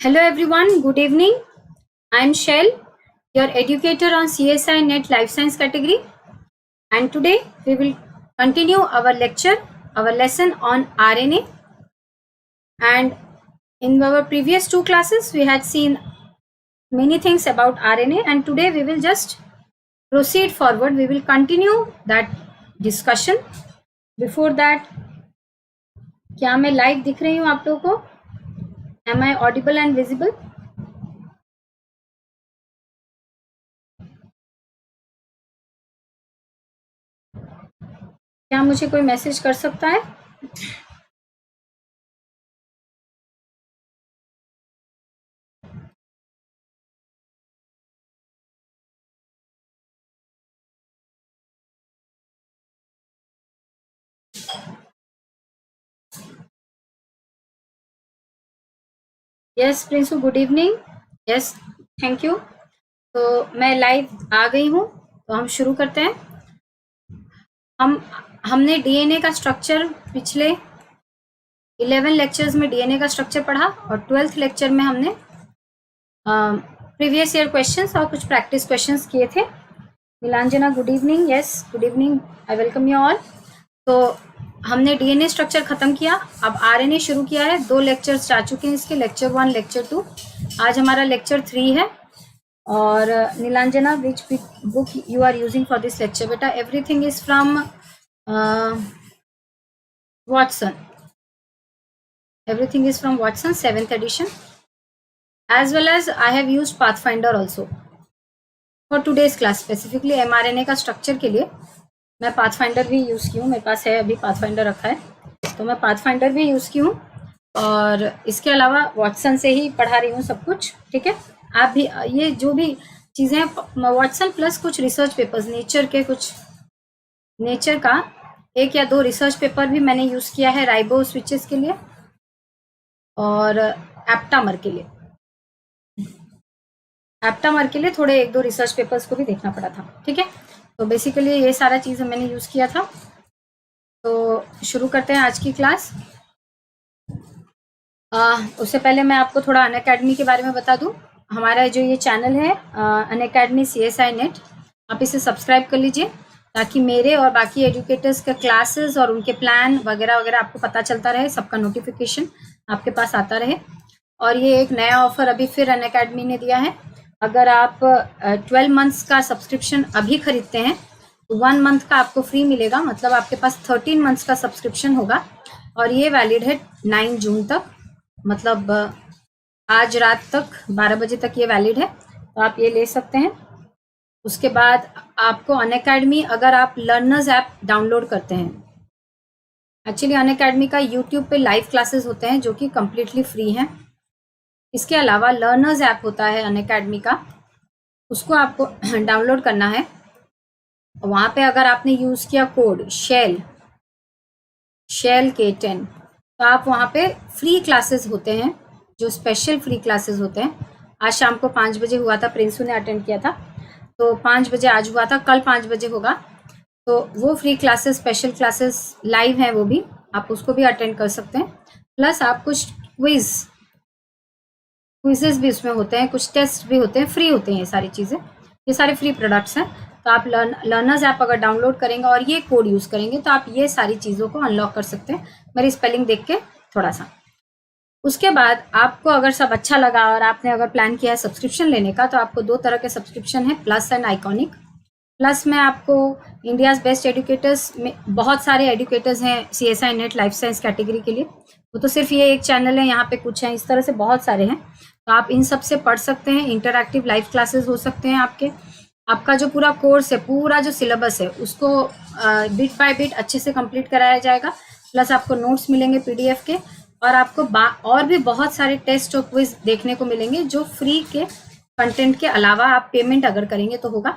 Hello everyone, good evening. I'm Shell, your educator on CSI NET Life Science category, and today we will continue our lecture, our lesson on RNA. And in our previous two classes, we had seen many things about RNA, and today we will just proceed forward. We will continue that discussion. Before that, क्या मैं live दिख रही हूँ आप लोगों को? Am I audible and visible? क्या मुझे कोई मैसेज कर सकता है? Yes Prinsu, good evening. Yes, thank you. तो मैं लाइव आ गई हूँ, तो हम शुरू करते हैं. हमने डीएनए का स्ट्रक्चर पिछले 11 लेक्चर्स में डीएनए का स्ट्रक्चर पढ़ा और 12th लेक्चर में हमने प्रीवियस ईयर क्वेश्चंस और कुछ प्रैक्टिस क्वेश्चंस किए थे. Neelanjana, good evening. Yes, good evening. I welcome you all. तो हमने डीएनए स्ट्रक्चर खत्म किया, अब आरएनए शुरू किया है. 2 लेक्चर्स जा चुके हैं इसके, लेक्चर 1, लेक्चर 2. आज हमारा लेक्चर 3 है. और Neelanjana, which book you are using for this lecture? बेटा, everything is from Watson. Everything is from Watson 7th edition, as well as I have used Pathfinder also for today's class. Specifically mRNA का structure के लिए मैं pathfinder भी use की हूँ. मेरे पास है, अभी पाथफाइंडर रखा है, तो मैं पाथफाइंडर भी यूज़ की हूँ. और इसके अलावा वॉटसन से ही पढ़ा रही हूँ सब कुछ. ठीक है, आप भी ये जो भी चीज़ें वॉटसन प्लस कुछ रिसर्च पेपर्स, नेचर के कुछ, नेचर का 1 या 2 रिसर्च पेपर भी मैंने यूज़ किया है राइबो स्विचेस के लिए और एप्टामर के लिए. एप्टामर के लिए थोड़े 1-2 रिसर्च पेपर्स को भी देखना पड़ा था. ठीक है, तो बेसिकली ये सारा चीज़ मैंने यूज़ किया था. तो शुरू करते हैं आज की क्लास. उससे पहले मैं आपको थोड़ा अनअकैडमी के बारे में बता दूं. हमारा जो ये चैनल है अनअकैडमी CSI NET, आप इसे सब्सक्राइब कर लीजिए ताकि मेरे और बाकी एजुकेटर्स के क्लासेस और उनके प्लान वगैरह वगैरह आपको पता चलता रहे, सबका नोटिफिकेशन आपके पास आता रहे. और ये एक नया ऑफर अभी फिर अनअकैडमी ने दिया है. अगर आप 12 मंथ्स का सब्सक्रिप्शन अभी खरीदते हैं तो 1 मंथ का आपको फ्री मिलेगा, मतलब आपके पास 13 मंथ्स का सब्सक्रिप्शन होगा. और ये वैलिड है 9 जून तक, मतलब आज रात तक 12 बजे तक ये वैलिड है, तो आप ये ले सकते हैं. उसके बाद आपको अनअकैडमी, अगर आप लर्नर्स ऐप डाउनलोड करते हैं, एक्चुअली अनअकैडमी का यूट्यूब पे लाइव क्लासेस होते हैं जो कि कम्प्लीटली फ्री हैं. इसके अलावा लर्नर्स ऐप होता है अनअकैडमी का, उसको आपको डाउनलोड करना है. वहाँ पे अगर आपने यूज़ किया कोड शेल K10, तो आप वहाँ पे फ्री क्लासेस होते हैं, जो स्पेशल फ्री क्लासेस होते हैं. आज शाम को 5 बजे हुआ था, प्रिंसू ने अटेंड किया था, तो 5 बजे आज हुआ था, कल 5 बजे होगा. तो वो free classes, special classes live हैं, वो भी आप उसको भी अटेंड कर सकते हैं. प्लस आप कुछ क्विजेस भी उसमें होते हैं, कुछ टेस्ट भी होते हैं, फ्री होते हैं. ये सारी चीज़ें, ये सारे फ्री प्रोडक्ट्स हैं. तो आप लर्नर्स ऐप अगर डाउनलोड करेंगे और ये कोड यूज़ करेंगे तो आप ये सारी चीज़ों को अनलॉक कर सकते हैं. मेरी स्पेलिंग देख के थोड़ा सा. उसके बाद आपको अगर सब अच्छा लगा और आपने अगर प्लान किया है सब्सक्रिप्शन लेने का, तो आपको 2 तरह के सब्सक्रिप्शन है, प्लस एंड आइकॉनिक. प्लस में आपको इंडियाज़ बेस्ट एजुकेटर्स में बहुत सारे एजुकेटर्स हैं CSI NET life science category के लिए. वो तो सिर्फ ये एक चैनल है, यहाँ पे कुछ हैं, इस तरह से बहुत सारे हैं. तो आप इन सब से पढ़ सकते हैं. इंटरैक्टिव लाइव क्लासेस हो सकते हैं आपके. आपका जो पूरा कोर्स है, पूरा जो सिलेबस है, उसको बिट बाय बिट अच्छे से कंप्लीट कराया जाएगा. प्लस आपको नोट्स मिलेंगे PDF के, और आपको और भी बहुत सारे टेस्ट और क्विज देखने को मिलेंगे जो फ्री के कंटेंट के अलावा आप पेमेंट अगर करेंगे तो होगा.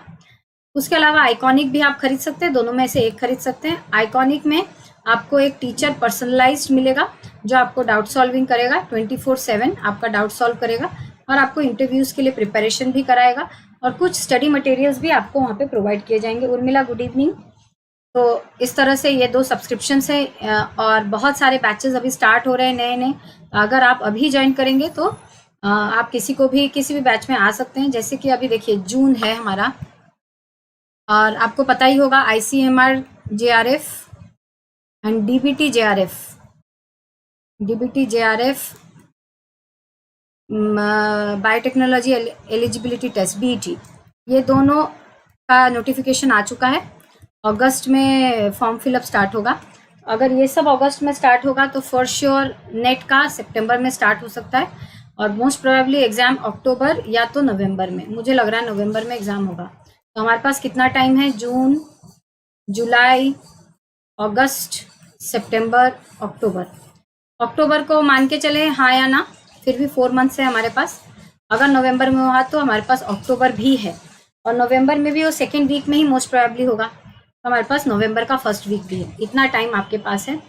उसके अलावा आइकॉनिक भी आप खरीद सकते हैं, दोनों में से एक खरीद सकते हैं. आइकॉनिक में आपको एक टीचर पर्सनलाइज्ड मिलेगा जो आपको डाउट सॉल्विंग करेगा, 24/7 आपका डाउट सॉल्व करेगा, और आपको इंटरव्यूज़ के लिए प्रिपरेशन भी कराएगा, और कुछ स्टडी मटेरियल्स भी आपको वहाँ पे प्रोवाइड किए जाएंगे. Urmila, good evening. तो इस तरह से ये 2 सब्सक्रिप्शन है, और बहुत सारे बैचेस अभी स्टार्ट हो रहे हैं नए नए. अगर आप अभी ज्वाइन करेंगे तो आप किसी भी बैच में आ सकते हैं। जैसे कि अभी देखिए जून है हमारा, और आपको पता ही होगा ICMR JRF and DBT JRF biotechnology eligibility test BET, ये दोनों का नोटिफिकेशन आ चुका है। अगस्त में फॉर्म फिलअप स्टार्ट होगा। अगर ये सब अगस्त में स्टार्ट होगा तो फॉर श्योर नेट का सितंबर में स्टार्ट हो सकता है, और मोस्ट प्रोबेबली एग्जाम अक्टूबर या तो नवंबर में, मुझे लग रहा है नवंबर में एग्जाम होगा। तो हमारे पास कितना टाइम है? जून, जुलाई, अगस्त, सितंबर, अक्टूबर। अक्टूबर को मान के चले हाँ या ना, फिर भी 4 मंथ्स है हमारे पास। अगर नवंबर में हुआ तो हमारे पास अक्टूबर भी है, और नवंबर में भी वो सेकेंड वीक में ही मोस्ट प्रोबेबली होगा, तो हमारे पास नवंबर का फर्स्ट वीक भी है। इतना टाइम आपके पास है।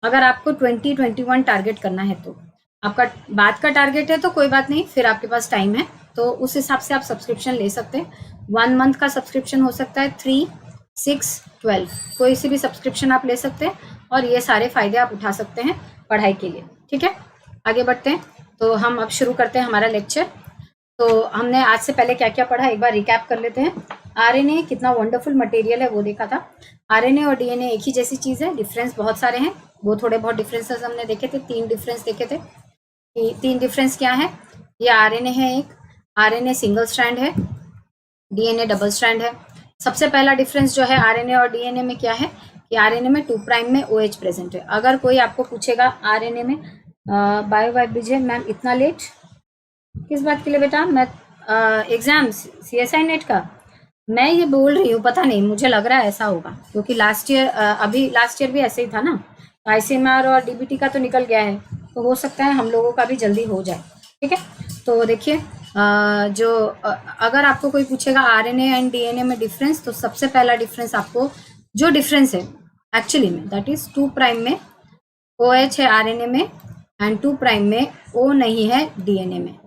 अगर आपको 2021 टारगेट करना है तो आपका बाद का टारगेट है तो कोई बात नहीं, फिर आपके पास टाइम है, तो उस हिसाब से आप सब्सक्रिप्शन ले सकते हैं। 1 मंथ का सब्सक्रिप्शन हो सकता है, 3, 6, 12, कोई सी भी सब्सक्रिप्शन आप ले सकते हैं, और ये सारे फायदे आप उठा सकते हैं पढ़ाई के लिए। ठीक है, आगे बढ़ते हैं। तो हम अब शुरू करते हैं हमारा लेक्चर। तो हमने आज से पहले क्या क्या पढ़ा, एक बार रिकैप कर लेते हैं। RNA कितना वंडरफुल मटेरियल है वो देखा था। RNA और DNA एक ही जैसी चीज़ है, डिफरेंस बहुत सारे हैं, वो थोड़े बहुत डिफरेंसेस हमने देखे थे। 3 डिफरेंस देखे थे। 3 डिफरेंस क्या है? ये RNA है एक, RNA सिंगल स्ट्रैंड है, DNA डबल स्ट्रैंड है। सबसे पहला डिफरेंस जो है RNA और DNA में क्या है कि RNA में 2 प्राइम में OH प्रेजेंट है। अगर कोई आपको पूछेगा RNA में बायो वाइब विजय मैम इतना लेट किस बात के लिए बेटा? मैं एग्जाम CSI नेट का मैं ये बोल रही हूँ, पता नहीं, मुझे लग रहा है ऐसा होगा, क्योंकि लास्ट ईयर भी ऐसे ही था ना। ICMR और DBT का तो निकल गया है, तो हो सकता है हम लोगों का भी जल्दी हो जाए। ठीक है, तो देखिए अगर आपको कोई पूछेगा RNA एंड DNA में डिफरेंस, तो सबसे पहला डिफरेंस आपको जो डिफरेंस है एक्चुअली में, दैट इज 2 प्राइम में OH है RNA में, एंड 2 प्राइम में O नहीं है DNA में।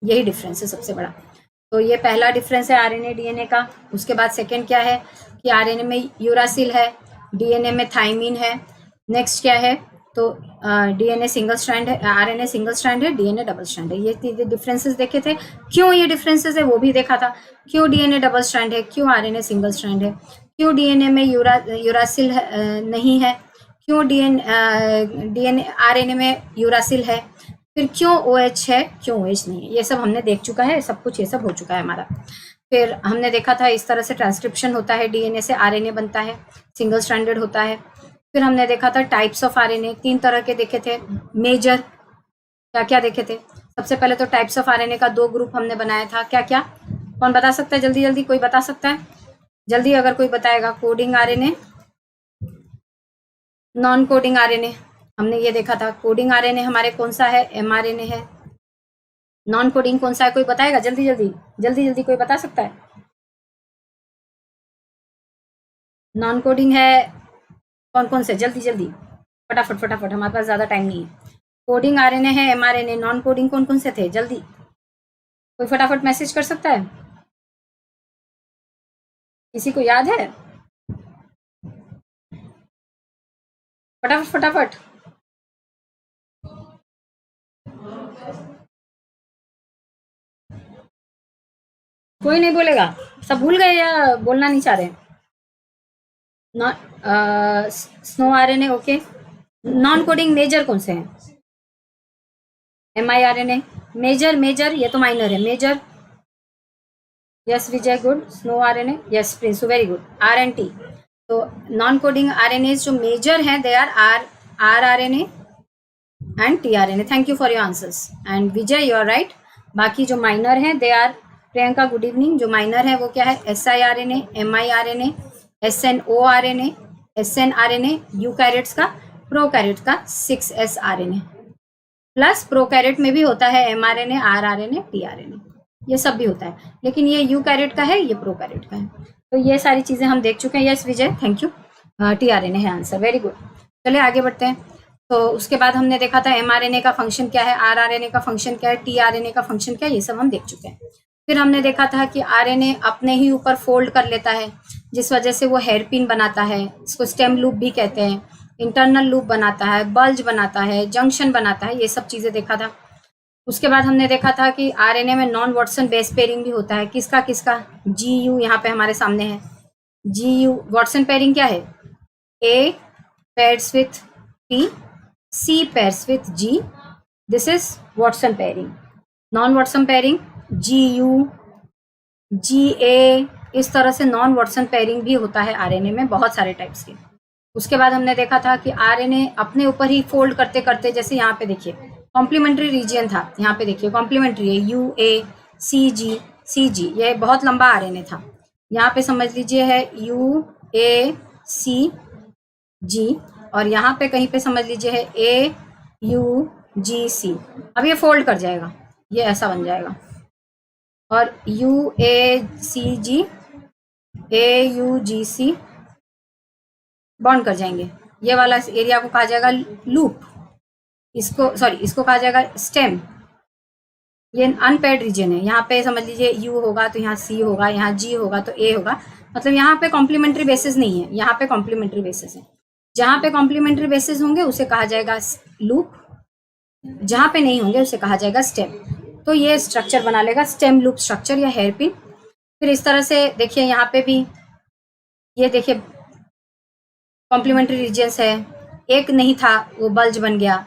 यही डिफरेंस है सबसे बड़ा। तो ये पहला डिफरेंस है RNA DNA का। उसके बाद सेकंड क्या है कि RNA में यूरासिल है, DNA में थाइमिन है। नेक्स्ट क्या है तो DNA सिंगल स्ट्रैंड है, RNA सिंगल स्ट्रैंड है, DNA डबल स्ट्रैंड है। ये डिफरेंसेस देखे थे। क्यों ये डिफरेंसेस है वो भी देखा था। क्यों DNA डबल स्ट्रैंड है, क्यों RNA सिंगल स्ट्रैंड है, क्यों DNA में यूरासिल नहीं है, क्यों DNA RNA में यूरासिल है, फिर क्यों OH है, क्यों OH नहीं है। ये सब हमने देख चुका है, सब कुछ ये सब हो चुका है हमारा। फिर हमने देखा था इस तरह से ट्रांसक्रिप्शन होता है, DNA से RNA बनता है, सिंगल स्ट्रैंडेड होता है। फिर हमने देखा था टाइप्स ऑफ RNA, 3 तरह के देखे थे। मेजर क्या क्या देखे थे? सबसे पहले तो टाइप्स ऑफ RNA का 2 ग्रुप हमने बनाया था। क्या क्या? कौन बता सकता है? जल्दी जल्दी कोई बता सकता है? जल्दी अगर कोई बताएगा। Coding RNA, non coding RNA, हमने ये देखा था। कोडिंग RNA हमारे कौन सा है? mRNA है। नॉन कोडिंग कौन सा है? कोई बताएगा? जल्दी जल्दी कोई बता सकता है? नॉन कोडिंग है कौन कौन से? जल्दी जल्दी फटाफट, हमारे पास ज्यादा टाइम नहीं है। कोडिंग RNA है, mRNA, नॉन कोडिंग कौन कौन से थे? जल्दी कोई फटाफट मैसेज कर सकता है? किसी को याद है? फटाफट। कोई नहीं बोलेगा? सब भूल गए या बोलना नहीं चाह रहे? Sno RNA okay. Non coding major कौन से हैं? miRNA। मेजर ये तो माइनर है। Major yes Vijay, good. Sno RNA yes Prinsu, very good. RNT। तो नॉन कोडिंग RNA जो मेजर हैं they are rRNA and tRNA। Thank you for your answers and Vijay you are right. बाकी जो माइनर हैं they are, Priyanka good evening, जो minor है वो क्या है? siRNA, miRNA, SNORNA, SNRNA, eukaryotes का, प्रोकैरियोट्स का 6S RNA, प्लस प्रोकैरियोट में भी होता है mRNA, rRNA, tRNA, ये सब भी होता है, लेकिन ये यूकैरियोट का है, ये प्रोकैरियोट का है। तो ये सारी चीजें हम देख चुके हैं। Yes Vijay, thank you. tRNA है आंसर, वेरी गुड। चलिए आगे बढ़ते हैं। तो उसके बाद हमने देखा था mRNA का फंक्शन क्या है, rRNA का फंक्शन क्या है, tRNA का फंक्शन क्या है, ये सब हम देख चुके हैं। फिर हमने देखा था कि RNA अपने ही ऊपर फोल्ड कर लेता है, जिस वजह से वो हेयरपिन बनाता है, इसको स्टेम लूप भी कहते हैं, इंटरनल लूप बनाता है, बल्ज बनाता है, जंक्शन बनाता है, ये सब चीजें देखा था। उसके बाद हमने देखा था कि आरएनए में नॉन वाटसन बेस पेयरिंग भी होता है। किसका किसका? GU यहाँ पे हमारे सामने है। GU वाटसन पेयरिंग क्या है? A pairs with T, C pairs with G. This is Watson pairing. Non-Watson pairing GU, GA, इस तरह से नॉन वाटसन पेयरिंग भी होता है आरएनए में, बहुत सारे टाइप्स के। उसके बाद हमने देखा था कि आरएनए अपने ऊपर ही फोल्ड करते करते, जैसे यहाँ पे देखिए कॉम्प्लीमेंट्री रीजन था, यहाँ पे देखिए कॉम्प्लीमेंट्री है UA CG CG, ये बहुत लंबा आरएनए था। यहाँ पे समझ लीजिए है UA CG, और यहाँ पे कहीं पे समझ लीजिए है AUGC। अब ये फोल्ड कर जाएगा, ये ऐसा बन जाएगा, और UACG AUGC बॉन्ड कर जाएंगे। ये वाला एरिया को कहा जाएगा लूप, इसको कहा जाएगा स्टेम। ये अनपेयर्ड रीजन है। यहाँ पे समझ लीजिए U होगा तो यहाँ C होगा, यहाँ G होगा तो A होगा, मतलब यहाँ पे कॉम्प्लीमेंट्री बेसिस नहीं है, यहाँ पे कॉम्प्लीमेंट्री बेसिस है। जहाँ पे कॉम्प्लीमेंट्री बेसिस होंगे उसे कहा जाएगा लूप, जहाँ पे नहीं होंगे उसे कहा जाएगा स्टेम। तो ये स्ट्रक्चर बना लेगा स्टेम लूप स्ट्रक्चर या हेयरपिन। फिर इस तरह से देखिए यहाँ पे भी, ये देखिए कॉम्प्लीमेंट्री रीजन्स है, एक नहीं था वो बल्ज बन गया।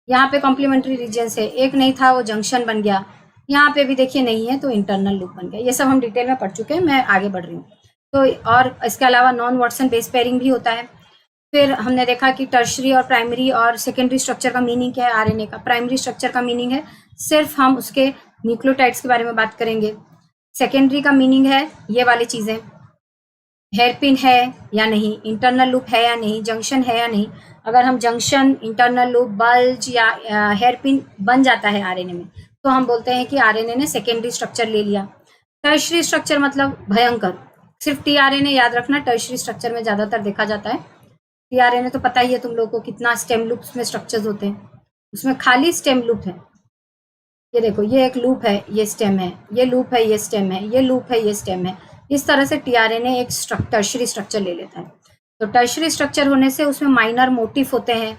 यहाँ पे कॉम्प्लीमेंट्री रीजन्स है, एक नहीं था वो जंक्शन बन गया। यहाँ पे भी देखिए नहीं है तो इंटरनल लूप बन गया। ये सब हम डिटेल में पढ़ चुके हैं, मैं आगे बढ़ रही हूँ। तो और इसके अलावा नॉन वाटसन बेस पेयरिंग भी होता है। फिर हमने देखा कि टर्शरी और प्राइमरी और सेकेंडरी स्ट्रक्चर का मीनिंग क्या है आरएनए का। प्राइमरी स्ट्रक्चर का मीनिंग है सिर्फ हम उसके न्यूक्लियोटाइड्स के बारे में बात करेंगे। सेकेंडरी का मीनिंग है ये वाली चीज़ें, हेयरपिन है या नहीं, इंटरनल लूप है या नहीं, जंक्शन है या नहीं। अगर हम जंक्शन, इंटरनल लूप, बल्ज या हेयरपिन बन जाता है आरएनए में तो हम बोलते हैं कि आरएनए ने सेकेंडरी स्ट्रक्चर ले लिया। टर्शरी स्ट्रक्चर मतलब भयंकर, सिर्फ टीआरएनए याद रखना, टर्शरी स्ट्रक्चर में ज़्यादातर देखा जाता है। टीआरएनए तो पता ही है तुम लोगों को कितना स्टेम लूप्स में स्ट्रक्चर्स होते हैं, उसमें खाली स्टेम लूप है। ये देखो ये एक लूप है, ये स्टेम है, ये लूप है, ये स्टेम है, ये लूप है, ये स्टेम है। इस तरह से टीआरएनए एक टर्शरी स्ट्रक्चर ले लेता है। तो टर्शरी स्ट्रक्चर होने से उसमें माइनर मोटिफ होते हैं,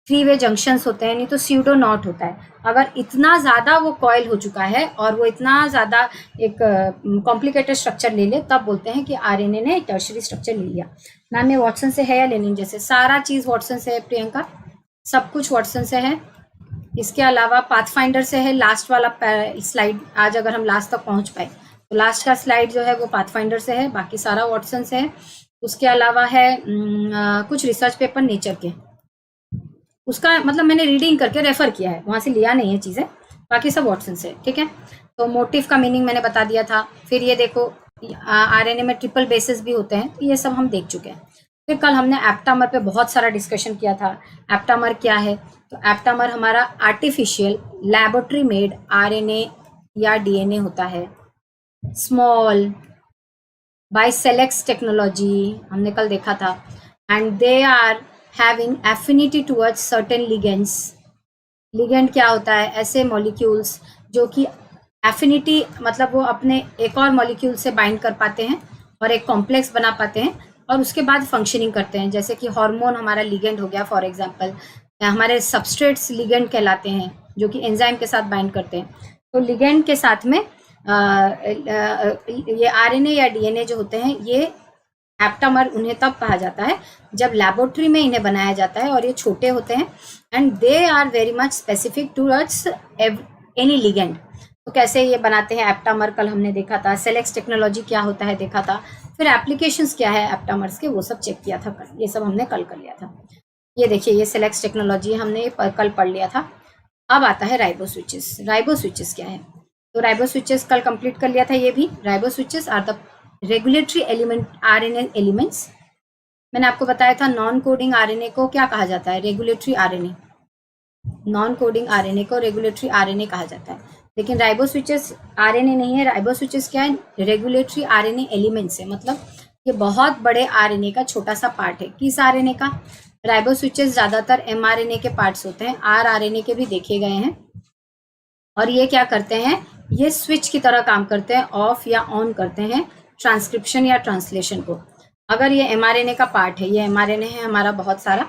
थ्री वे जंक्शंस होते हैं, नहीं तो स्यूडो नॉट होता है। अगर इतना ज़्यादा वो कॉयल हो चुका है और वो इतना ज़्यादा एक कॉम्प्लिकेटेड स्ट्रक्चर ले ले, तब बोलते हैं कि आरएनए ने टर्शरी स्ट्रक्चर ले लिया। मैम ये वाटसन से है या लेनिन जैसे? सारा चीज़ वाटसन से है प्रियंका, सब कुछ वाटसन से है। इसके अलावा पाथफाइंडर से है। लास्ट वाला स्लाइड, आज अगर हम लास्ट तक पहुंच पाए तो लास्ट का स्लाइड जो है वो पाथफाइंडर से है, बाकी सारा वाटसन से है। उसके अलावा है कुछ रिसर्च पेपर नेचर के, उसका मतलब मैंने रीडिंग करके रेफर किया है, वहाँ से लिया नहीं है चीज़ें, बाकी सब वाटसन से, ठीक है। तो मोटिव का मीनिंग मैंने बता दिया था। फिर ये देखो आरएनए में ट्रिपल बेसिस भी होते हैं, तो ये सब हम देख चुके हैं। फिर कल हमने एप्टामर पे बहुत सारा डिस्कशन किया था। एप्टामर क्या है? तो एप्टामर हमारा आर्टिफिशियल लैबोरेटरी मेड आरएनए या डीएनए होता है, स्मॉल बाय सेलेक्स टेक्नोलॉजी, हमने कल देखा था। And they are having affinity towards certain ligands. Ligand क्या होता है? ऐसे मॉलिक्यूल्स जो कि एफिनिटी मतलब वो अपने एक और मॉलिक्यूल से बाइंड कर पाते हैं और एक कॉम्प्लेक्स बना पाते हैं और उसके बाद फंक्शनिंग करते हैं। जैसे कि हार्मोन हमारा लिगेंड हो गया फॉर एग्जांपल, हमारे सबस्ट्रेट्स लिगेंड कहलाते हैं जो कि एंजाइम के साथ बाइंड करते हैं। तो लिगेंड के साथ में ये आरएनए या डीएनए जो होते हैं, ये एप्टामर उन्हें तब कहा जाता है जब लैबोरेटरी में इन्हें बनाया जाता है और ये छोटे होते हैं and they are very much specific towards any ligand. तो कैसे ये बनाते हैं एप्टामर कल हमने देखा था। सेलेक्स टेक्नोलॉजी क्या होता है देखा था। फिर एप्लीकेशंस क्या है एप्टामर्स के, वो सब चेक किया था कल, ये सब हमने कल कर लिया था। ये देखिए ये सेलेक्स टेक्नोलॉजी हमने कल पढ़ लिया था। अब आता है राइबो स्विचेस। राइबो स्विचेस क्या है? तो राइबो स्विचेस कल कंप्लीट कर लिया था ये भी। Riboswitches are the regulatory element RNA elements. मैंने आपको बताया था नॉन कोडिंग आरएनए को क्या कहा जाता है? Regulatory RNA. Non coding RNA को रेगुलेटरी आरएनए कहा जाता है, लेकिन राइबो स्विचेस आरएनए नहीं है। राइबो स्विचेस क्या है? रेगुलेटरी आरएनए एलिमेंट्स है, मतलब ये बहुत बड़े आरएनए का छोटा सा पार्ट है। किस आरएनए का? राइबो स्विचेस ज्यादातर एमआरएनए के पार्ट्स होते हैं, आरआरएनए के भी देखे गए हैं। और ये क्या करते हैं? ये स्विच की तरह काम करते हैं, ऑफ या ऑन करते हैं ट्रांसक्रिप्शन या ट्रांसलेशन को। अगर ये एमआरएनए का पार्ट है, ये एमआरएनए है हमारा बहुत सारा,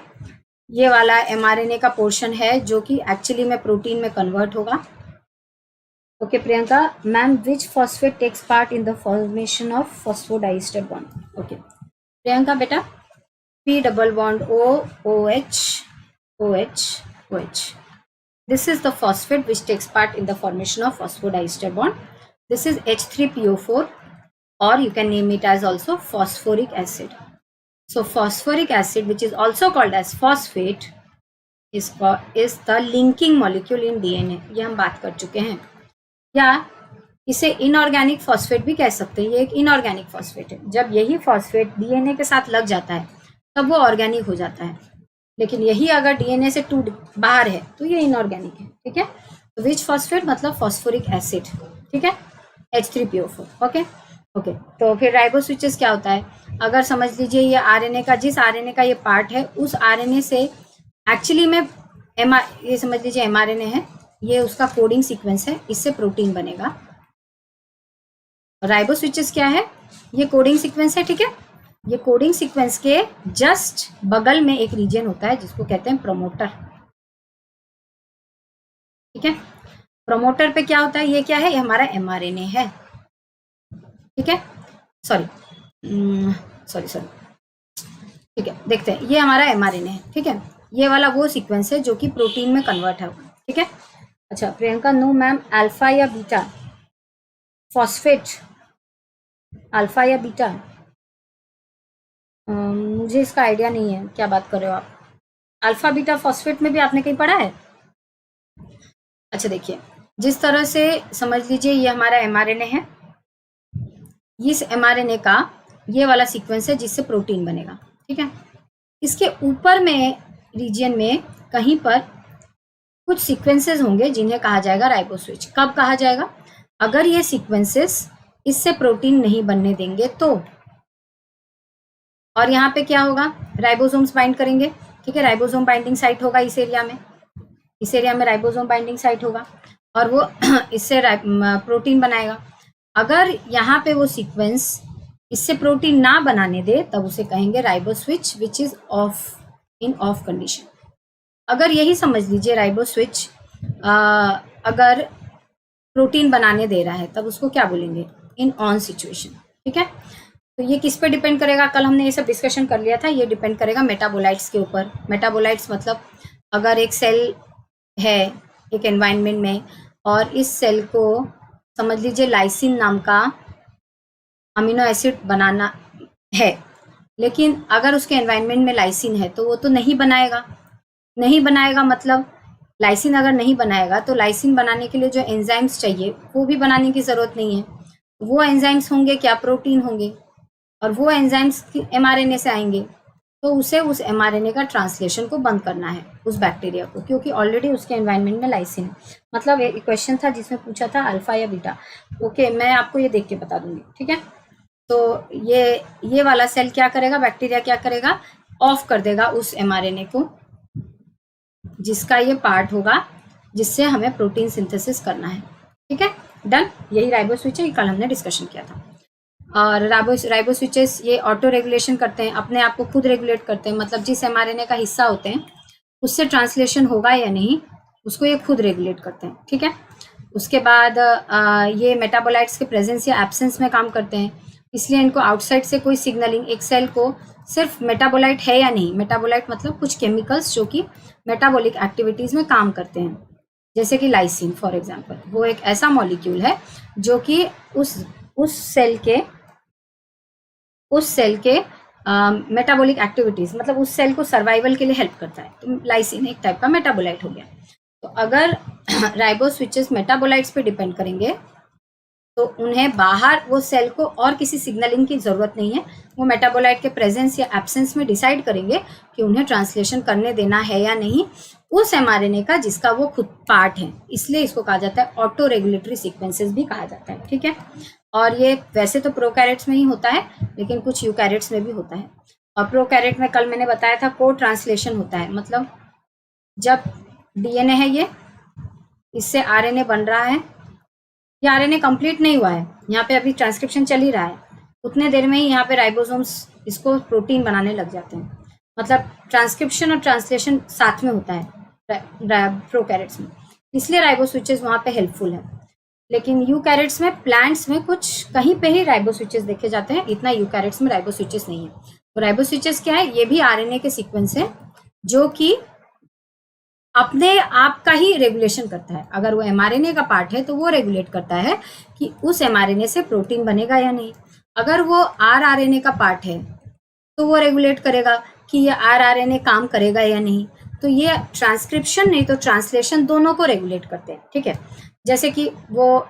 ये वाला एमआरएनए का पोर्शन है जो कि एक्चुअली में प्रोटीन में कन्वर्ट होगा okay Priyanka ma'am, which phosphate takes part in the formation of phosphodiester bond? Okay Priyanka बेटा, P double bond O O H O H O H. This is the phosphate which takes part in the formation of phosphodiester bond. This is H3PO4, or you can name it as also phosphoric acid. So phosphoric acid, which is also called as phosphate, is the linking molecule in DNA. ये हम बात कर चुके हैं. या इसे inorganic phosphate भी कह सकते हैं. ये एक इनऑर्गेनिक फॉस्फेट है. जब यही फॉस्फेट डीएनए के साथ लग जाता है तब वो ऑर्गेनिक हो जाता है, लेकिन यही अगर डीएनए से टूट बाहर है तो ये इनऑर्गेनिक है. ठीक है, तो विच फॉस्फेट मतलब फॉस्फोरिक एसिड. ठीक है, H3PO4. Okay okay. तो फिर राइबो स्विचेस क्या होता है? अगर समझ लीजिए ये आरएनए का, जिस आरएनए का ये पार्ट है, उस आरएनए से एक्चुअली में ये समझ लीजिए एमआरएनए है, ये उसका कोडिंग सीक्वेंस है, इससे प्रोटीन बनेगा. राइबो स्विचेस क्या है? ये कोडिंग सीक्वेंस है. ठीक है, ये कोडिंग सीक्वेंस के जस्ट बगल में एक रीजन होता है जिसको कहते हैं प्रोमोटर. ठीक है, प्रोमोटर पे क्या होता है? ये क्या है? ये हमारा एमआरएनए है. ठीक है, सॉरी. ठीक है, देखते हैं. ये हमारा एमआरएनए है. ठीक है, ये वाला वो सीक्वेंस है जो कि प्रोटीन में कन्वर्ट है. ठीक है. अच्छा प्रियंका, नो मैम, अल्फा या बीटा फॉस्फेट, अल्फा या बीटा? मुझे इसका आइडिया नहीं है, क्या बात कर रहे हो आप? अल्फा बीटा फॉस्फेट में भी आपने कहीं पढ़ा है? अच्छा देखिए, जिस तरह से समझ लीजिए ये हमारा एमआरएनए है, इस एमआरएनए का ये वाला सीक्वेंस है जिससे प्रोटीन बनेगा. ठीक है, इसके ऊपर में रीजन में कहीं पर कुछ सीक्वेंसेस होंगे जिन्हें कहा जाएगा राइबो स्विच. कब कहा जाएगा? अगर ये सीक्वेंसेस इससे प्रोटीन नहीं बनने देंगे तो. और यहाँ पे क्या होगा? राइबोसोम्स बाइंड करेंगे. ठीक है, राइबोसोम बाइंडिंग साइट होगा इस एरिया में. इस एरिया में राइबोसोम बाइंडिंग साइट होगा और वो इससे प्रोटीन बनाएगा. अगर यहाँ पे वो सीक्वेंस इससे प्रोटीन ना बनाने दे तब उसे कहेंगे ribo switch which is of, in of condition. अगर यही समझ लीजिए राइबो स्विच अगर प्रोटीन बनाने दे रहा है तब उसको क्या बोलेंगे? In on situation. ठीक है, तो ये किस पे डिपेंड करेगा? कल हमने ये सब डिस्कशन कर लिया था. ये डिपेंड करेगा मेटाबोलाइट्स के ऊपर. मेटाबोलाइट्स मतलब अगर एक सेल है एक एनवायरनमेंट में और इस सेल को समझ लीजिए लाइसिन नाम का अमीनो एसिड बनाना है, लेकिन अगर उसके एनवायरनमेंट में लाइसिन है तो वो तो नहीं बनाएगा. नहीं बनाएगा मतलब लाइसिन अगर नहीं बनाएगा तो लाइसिन बनाने के लिए जो एंजाइम्स चाहिए वो भी बनाने की ज़रूरत नहीं है. वो एंजाइम्स होंगे क्या? प्रोटीन होंगे. और वो एंजाइम्स एमआरएनए से आएंगे तो उसे उस एमआरएनए का ट्रांसलेशन को बंद करना है उस बैक्टीरिया को, क्योंकि ऑलरेडी उसके एनवायरनमेंट में लाइसिन है. मतलब एक क्वेश्चन था जिसमें पूछा था अल्फा या बीटा. ओके, मैं आपको ये देख के बता दूंगी. ठीक है, तो ये वाला सेल क्या करेगा? बैक्टीरिया क्या करेगा? ऑफ कर देगा उस एमआरएनए को जिसका ये पार्ट होगा जिससे हमें प्रोटीन सिंथेसिस करना है. ठीक है, डन. यही राइबो स्विच है, कल हमने डिस्कशन किया था. और राइबो स्विचेस ये ऑटो रेगुलेशन करते हैं, अपने आप को खुद रेगुलेट करते हैं. मतलब जिस एमआरएनए का हिस्सा होते हैं उससे ट्रांसलेशन होगा या नहीं उसको ये खुद रेगुलेट करते हैं. ठीक है, उसके बाद ये मेटाबोलाइट्स के प्रेजेंस या एब्सेंस में काम करते हैं, इसलिए इनको आउटसाइड से कोई सिग्नलिंग, एक सेल को सिर्फ मेटाबोलाइट है या नहीं, मेटाबोलाइट मतलब कुछ केमिकल्स जो कि मेटाबॉलिक एक्टिविटीज़ में काम करते हैं, जैसे कि लाइसिन फॉर एग्जांपल, वो एक ऐसा मॉलिक्यूल है जो कि उस सेल के मेटाबॉलिक एक्टिविटीज़, मतलब उस सेल को सर्वाइवल के लिए हेल्प करता है. तो लाइसिन एक टाइप का मेटाबोलाइट हो गया. तो अगर राइबो स्विचेस मेटाबोलाइट्स पे डिपेंड करेंगे तो उन्हें बाहर वो सेल को और किसी सिग्नलिंग की ज़रूरत नहीं है. वो मेटाबोलाइट के प्रेजेंस या एब्सेंस में डिसाइड करेंगे कि उन्हें ट्रांसलेशन करने देना है या नहीं उस एमआरएनए का जिसका वो खुद पार्ट है. इसलिए इसको कहा जाता है ऑटो रेगुलेटरी सीक्वेंसेस भी कहा जाता है. ठीक है, और ये वैसे तो प्रोकैरियोट्स में ही होता है लेकिन कुछ यूकैरियोट्स में भी होता है. और प्रोकैरियोट में कल मैंने बताया था को ट्रांसलेशन होता है. मतलब जब डीएनए है ये, इससे आरएनए बन रहा है, ये आरएनए कंप्लीट नहीं हुआ है, यहाँ पे अभी ट्रांसक्रिप्शन चल ही रहा है, उतने देर में ही यहाँ पे राइबोसोम्स इसको प्रोटीन बनाने लग जाते हैं. मतलब ट्रांसक्रिप्शन और ट्रांसलेशन साथ में होता है प्रोकैरियोट्स में, इसलिए राइबो स्विचेस वहाँ पे हेल्पफुल है. लेकिन यूकैरियोट्स में, प्लांट्स में कुछ कहीं पे ही राइबो स्विचेस देखे जाते हैं, इतना यूकैरियोट्स में राइबो स्विचेस नहीं है। तो राइबो स्विचेस क्या है? ये भी आरएनए के सीक्वेंस है जो कि अपने आप का ही रेगुलेशन करता है। अगर वो एमआरएनए का पार्ट है तो वो रेगुलेट करता है कि उस एमआरएनए से प्रोटीन बनेगा या नहीं। अगर वो आरआरएनए का पार्ट है तो वो रेगुलेट करेगा कि ये आरआरएनए काम करेगा या नहीं। तो ये ट्रांसक्रिप्शन नहीं तो ट्रांसलेशन दोनों को रेगुलेट करते हैं, ठीक है। जैसे कि वो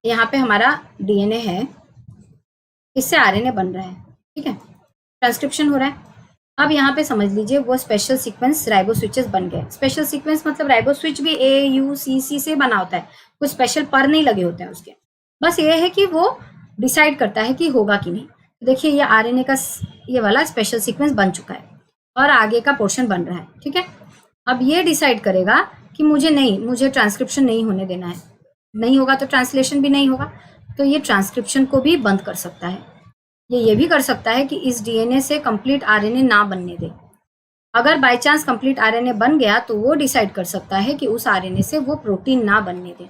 यहाँ पे हमारा डीएनए है, इससे आरएनए बन रहा है, ठीक है, ट्रांसक्रिप्शन हो रहा है। अब यहाँ पे समझ लीजिए वो स्पेशल सीक्वेंस राइबो स्विचेस बन गए। स्पेशल सीक्वेंस मतलब राइबो स्विच भी ए यू सी सी से बना होता है, कुछ स्पेशल पर नहीं लगे होते हैं उसके। बस ये है कि वो डिसाइड करता है कि होगा कि नहीं। तो देखिए ये आरएनए का ये वाला स्पेशल सीक्वेंस बन चुका है और आगे का पोर्शन बन रहा है, ठीक है। अब ये डिसाइड करेगा कि मुझे ट्रांसक्रिप्शन नहीं होने देना है, नहीं होगा तो ट्रांसलेशन भी नहीं होगा। तो ये ट्रांसक्रिप्शन को भी बंद कर सकता है। ये भी कर सकता है कि इस डीएनए से कंप्लीट आरएनए ना बनने दे। अगर बाय चांस कंप्लीट आरएनए बन गया तो वो डिसाइड कर सकता है कि उस आरएनए से वो प्रोटीन ना बनने दे।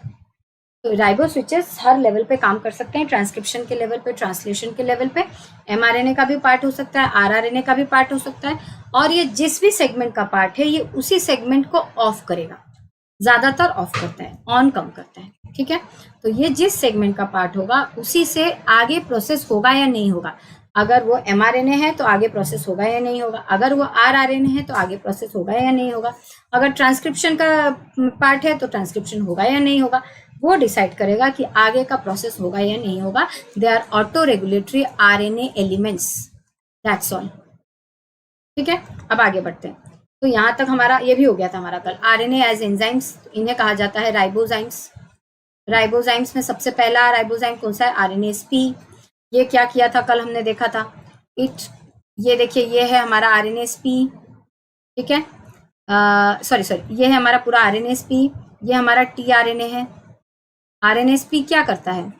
तो राइबो स्विचेस हर लेवल पे काम कर सकते हैं, ट्रांसक्रिप्शन के लेवल पे, ट्रांसलेशन के लेवल पे। एमआरएनए का भी पार्ट हो सकता है, आरआरएनए का भी पार्ट हो सकता है, और ये जिस भी सेगमेंट का पार्ट है ये उसी सेगमेंट को ऑफ करेगा। ज्यादातर ऑफ करता है, ऑन कम करता है, ठीक है। तो ये जिस सेगमेंट का पार्ट होगा उसी से आगे प्रोसेस होगा या नहीं होगा। अगर वो एमआरएनए है तो आगे प्रोसेस होगा या नहीं होगा, अगर वो आरआरएनए है तो आगे प्रोसेस होगा या नहीं होगा, अगर ट्रांसक्रिप्शन का पार्ट है तो ट्रांसक्रिप्शन होगा या नहीं होगा। वो डिसाइड करेगा कि आगे का प्रोसेस होगा या नहीं होगा। They are auto regulatory RNA elements, that's all, ठीक है। अब आगे बढ़ते हैं। तो यहाँ तक हमारा ये भी हो गया था हमारा कल। आरएनए एज एंजाइम्स, इन्हें कहा जाता है राइबोजाइम्स। राइबोजाइम्स में सबसे पहला राइबोजाइम कौन सा है? आरएनएसपी। ये क्या किया था कल हमने देखा था, ये देखिए ये है हमारा आरएनएसपी, ठीक है। सॉरी ये है हमारा पूरा आरएनएसपी, ये हमारा टीआरएनए है। आरएनएसपी क्या करता है?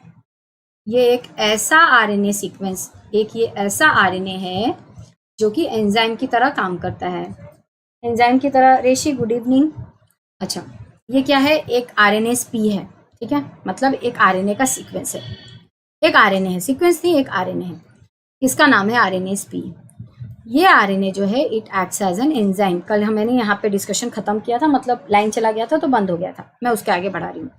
ये एक ऐसा आरएनए सीक्वेंस, एक ये ऐसा आरएनए है जो कि एंजाइम की तरह काम करता है। एंजाइम की तरह। रेशी गुड इवनिंग। अच्छा, ये क्या है? एक आरएनएसपी है, ठीक है, मतलब एक आरएनए का सीक्वेंस है। एक आरएनए है, सीक्वेंस नहीं, एक आरएनए है, इसका नाम है आरएनएसपी। ये आरएनए जो है it acts as an enzyme. कल मैंने यहाँ पे डिस्कशन खत्म किया था, मतलब लाइन चला गया था तो बंद हो गया था, मैं उसके आगे बढ़ा रही हूँ।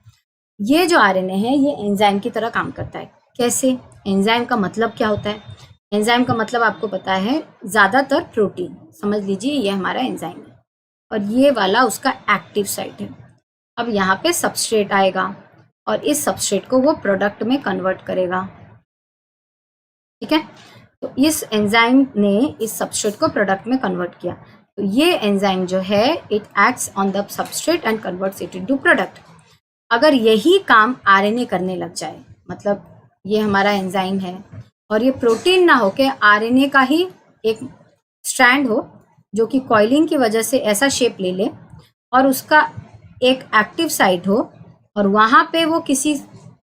ये जो आरएनए है ये एंजाइम की तरह काम करता है। कैसे? एंजाइम का मतलब क्या होता है? एंजाइम का मतलब आपको पता है, ज्यादातर प्रोटीन। समझ लीजिए ये हमारा एंजाइम है और ये वाला उसका एक्टिव साइट है। अब यहाँ पे सबस्ट्रेट आएगा और इस सबस्ट्रेट को वो प्रोडक्ट में कन्वर्ट करेगा, ठीक है। तो इस एंजाइम ने इस सबस्ट्रेट को प्रोडक्ट में कन्वर्ट किया। तो ये एंजाइम जो है it acts on the substrate and converts it into product. अगर यही काम आरएनए करने लग जाए, मतलब ये हमारा एंजाइम है और ये प्रोटीन ना होके आरएनए का ही एक स्ट्रैंड हो जो कि कॉइलिंग की वजह से ऐसा शेप ले ले और उसका एक एक्टिव साइट हो और वहां पे वो किसी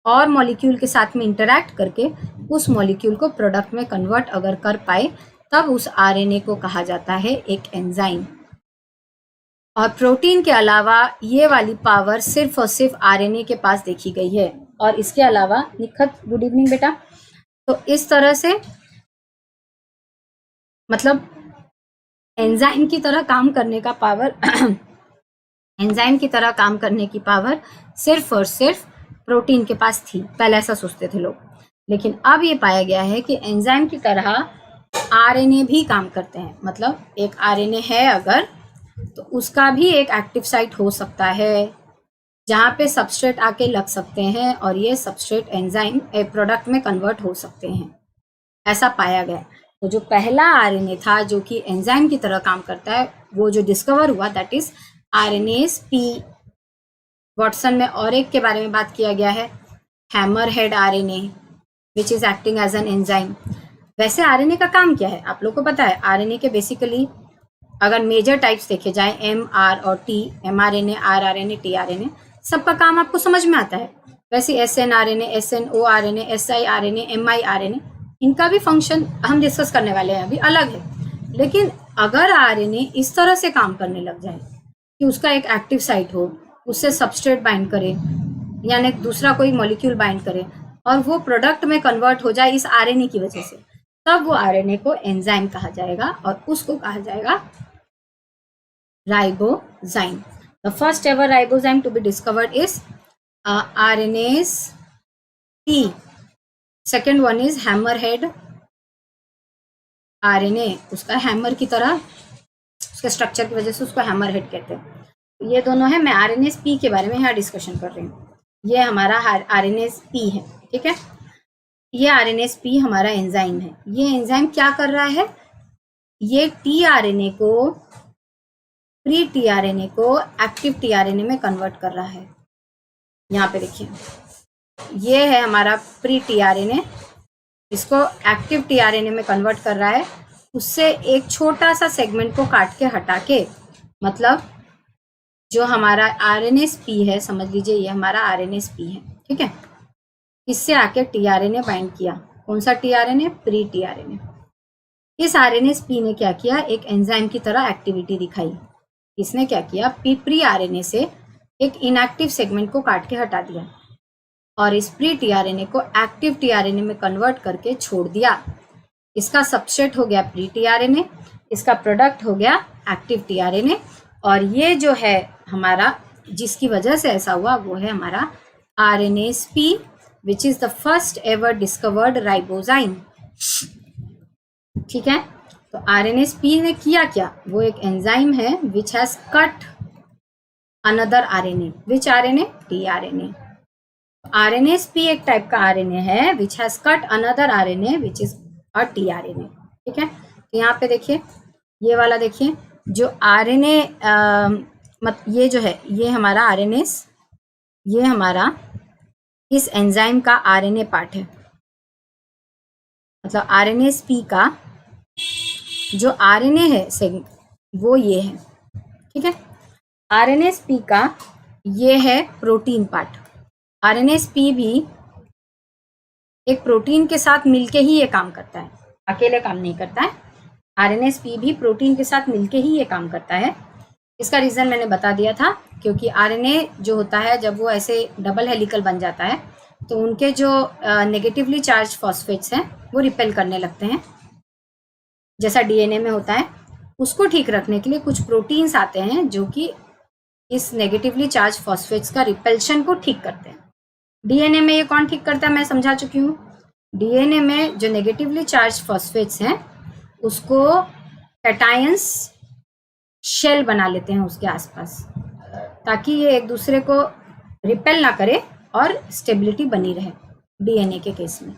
और मॉलिक्यूल के साथ में इंटरैक्ट करके उस मॉलिक्यूल को प्रोडक्ट में कन्वर्ट अगर कर पाए, तब उस आरएनए को कहा जाता है एक एंजाइम। और प्रोटीन के अलावा ये वाली पावर सिर्फ और सिर्फ आरएनए के पास देखी गई है। और इसके अलावा निखत गुड इवनिंग बेटा। तो इस तरह से मतलब एंजाइम की तरह काम करने का पावर एंजाइम की तरह काम करने की पावर सिर्फ और सिर्फ प्रोटीन के पास थी। पहले ऐसा सोचते थे लोग, लेकिन अब ये पाया गया है कि एंजाइम की तरह आरएनए भी काम करते हैं। मतलब एक आरएनए है अगर, तो उसका भी एक एक्टिव साइट हो सकता है जहाँ पे सबस्ट्रेट आके लग सकते हैं और ये सबस्ट्रेट एंजाइम प्रोडक्ट में कन्वर्ट हो सकते हैं, ऐसा पाया गया। तो जो पहला आरएनए था जो कि एंजाइम की तरह काम करता है, वो जो डिस्कवर हुआ दैट इज आरएनएसपी। वॉटसन में और एक के बारे में बात किया गया है, hammerhead RNA which is acting as an enzyme. वैसे आरएनए का काम क्या है आप लोग को पता है? आरएनए के बेसिकली अगर मेजर टाइप्स देखे जाएं, एम, आर और टी, एमआरएनए, आरआरएनए, टीआरएनए, सबका काम आपको समझ में आता है। वैसे एसएनआरएनए, एसएनओ आरएनए, एसआईआरएनए, एमआईआरएनए, इनका भी फंक्शन हम डिस्कस करने वाले हैं, अभी अलग है। लेकिन अगर आरएनए इस तरह से काम करने लग जाए कि उसका एक एक्टिव साइट हो, उससे सबस्ट्रेट बाइंड करे यानी दूसरा कोई मॉलिक्यूल बाइंड करे और वो प्रोडक्ट में कन्वर्ट हो जाए इस आरएनए की वजह से, तब वो आरएनए को एंजाइम कहा जाएगा और उसको कहा जाएगा ribozyme. The first ever ribozyme to be discovered is RNase P। Second one is hammerhead RNA, उसका हैमर की तरह उसके स्ट्रक्चर की वजह से उसको हैमरहेड कहते हैं। ये दोनों है, मैं RNase P के बारे में यहाँ डिस्कशन कर रही हूँ। ये हमारा RNase P है, ठीक है। ये RNase P हमारा एंजाइम है। ये एंजाइम क्या कर रहा है, ये tRNA को, प्री tRNA को एक्टिव tRNA में कन्वर्ट कर रहा है। यहाँ पे देखिए, ये है हमारा प्री tRNA, इसको एक्टिव tRNA में कन्वर्ट कर रहा है। उससे एक छोटा सा सेगमेंट को काट के हटा के, मतलब जो हमारा RNase P है, समझ लीजिए ये हमारा RNase P है, ठीक है। इससे आके tRNA बाइंड किया। कौन सा tRNA? Pre tRNA। इस RNase P ने क्या किया, एक एंजाइम की तरह एक्टिविटी दिखाई। इसने क्या किया, प्री RNA से एक इनएक्टिव सेगमेंट को काट के हटा दिया और इस प्री tRNA को एक्टिव tRNA में कन्वर्ट करके छोड़ दिया। इसका सबस्ट्रेट हो गया प्री tRNA, इसका प्रोडक्ट हो गया एक्टिव tRNA, और ये जो है हमारा, जिसकी वजह से ऐसा हुआ, वो है हमारा RNase P, which is the first ever discovered ribozyme, ठीक है। तो RNase P ने किया क्या, वो एक एंजाइम है which has cut another RNA। Which RNA? tRNA। RNase P एक टाइप का RNA है which has cut another RNA which is a tRNA, ठीक है। तो यहाँ पे देखिए, ये वाला देखिए, जो RNA ये जो है, ये हमारा RNase, ये हमारा इस एंजाइम का RNA पार्ट है। मतलब RNase P का जो RNA है वो ये है, ठीक है। RNase P का ये है प्रोटीन पार्ट। RNase P भी एक प्रोटीन के साथ मिलके ही ये काम करता है, अकेले काम नहीं करता है। RNase P भी प्रोटीन के साथ मिलके ही ये काम करता है। इसका रीज़न मैंने बता दिया था, क्योंकि RNA जो होता है, जब वो ऐसे डबल हेलिकल बन जाता है तो उनके जो नेगेटिवली चार्ज फॉस्फेट्स हैं वो रिपेल करने लगते हैं, जैसा DNA में होता है। उसको ठीक रखने के लिए कुछ प्रोटीन्स आते हैं जो कि इस नेगेटिवली चार्ज फॉस्फेट्स का रिपल्शन को ठीक करते हैं। DNA में ये कौन ठीक करता है, मैं समझा चुकी हूँ। DNA में जो नेगेटिवली चार्ज फॉस्फेट्स हैं उसको कैटायंस शेल बना लेते हैं उसके आसपास, ताकि ये एक दूसरे को रिपेल ना करे और स्टेबिलिटी बनी रहे। DNA के केस में,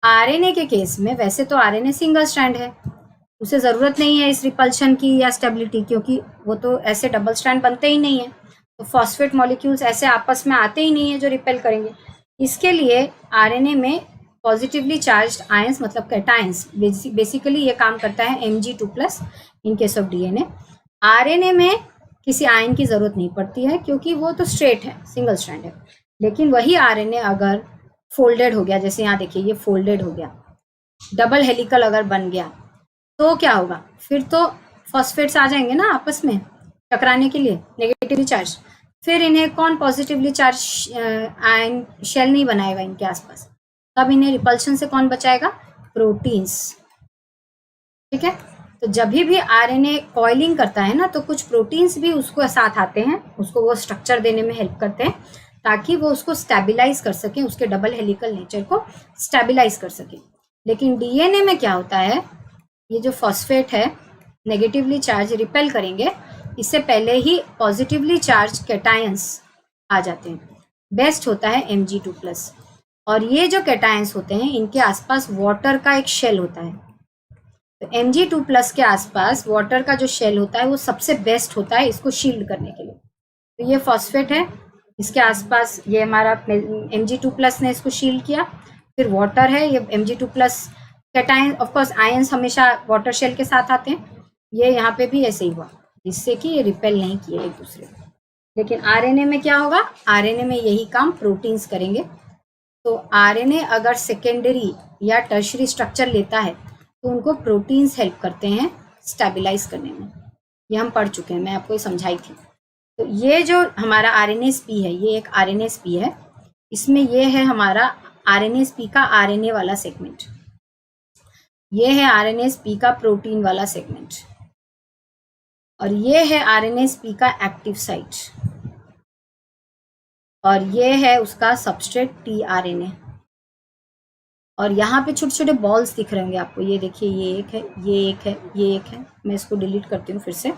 RNA के केस में, वैसे तो RNA सिंगल स्ट्रैंड है, उसे ज़रूरत नहीं है इस रिपल्शन की या स्टेबिलिटी, क्योंकि वो तो ऐसे डबल स्ट्रैंड बनते ही नहीं है। तो फॉस्फेट मॉलिक्यूल्स ऐसे आपस में आते ही नहीं है जो रिपेल करेंगे। इसके लिए RNA में पॉजिटिवली चार्ज्ड आयंस, मतलब कैटायंस, बेसिकली ये काम करता है Mg2+ in case of DNA। RNA में किसी आयन की ज़रूरत नहीं पड़ती है क्योंकि वो तो स्ट्रेट है, सिंगल स्ट्रैंड है। लेकिन वही RNA अगर फोल्डेड हो गया, जैसे यहाँ देखिए ये फोल्डेड हो गया, डबल हेलिकल अगर बन गया, तो क्या होगा, फिर तो फॉस्फेट्स आ जाएंगे ना आपस में टकराने के लिए, नेगेटिवली चार्ज। फिर इन्हें कौन पॉजिटिवली चार्ज आयन शेल नहीं बनाएगा इनके आसपास, तब इन्हें रिपल्शन से कौन बचाएगा, प्रोटीन्स, ठीक है। तो जब भी RNA कॉइलिंग करता है ना, तो कुछ प्रोटीन्स भी उसको साथ आते हैं, उसको वो स्ट्रक्चर देने में हेल्प करते हैं, ताकि वो उसको स्टेबिलाइज कर सकें, उसके डबल हेलिकल नेचर को स्टेबिलाइज कर सकें। लेकिन DNA में क्या होता है, ये जो फॉस्फेट है नेगेटिवली चार्ज रिपेल करेंगे, इससे पहले ही पॉजिटिवली चार्ज कैटायंस आ जाते हैं। बेस्ट होता है Mg2+, और ये जो कैटायंस होते हैं इनके आसपास वाटर का एक शेल होता है। तो Mg2+ के आसपास वाटर का जो शेल होता है वो सबसे बेस्ट होता है इसको शील्ड करने के लिए। तो ये फॉस्फेट है, इसके आसपास ये हमारा Mg2+ ने इसको शील्ड किया। फिर वाटर है, ये Mg2+ cation, of course ions हमेशा वाटर शेल के साथ आते हैं, ये यहाँ पे भी ऐसे ही हुआ, जिससे कि ये रिपेल नहीं किए एक दूसरे को। लेकिन RNA में क्या होगा, RNA में यही काम प्रोटीन्स करेंगे। तो RNA अगर सेकेंडरी या टर्शरी स्ट्रक्चर लेता है तो उनको प्रोटीन्स हेल्प करते हैं स्टेबिलाइज करने में। ये हम पढ़ चुके हैं, मैं आपको समझाई थी। तो ये जो हमारा RNA-sp है, ये एक RNA-sp है, इसमें ये है हमारा RNA-sp का RNA वाला सेगमेंट, ये है RNA-sp का प्रोटीन वाला सेगमेंट, और ये है RNA-sp का एक्टिव साइट, और ये है उसका सबस्ट्रेट tRNA। और यहाँ पे छोटे छोटे बॉल्स दिख रहे होंगे आपको, ये देखिए, ये एक है, ये एक है, ये एक है। मैं इसको डिलीट करती हूँ फिर से।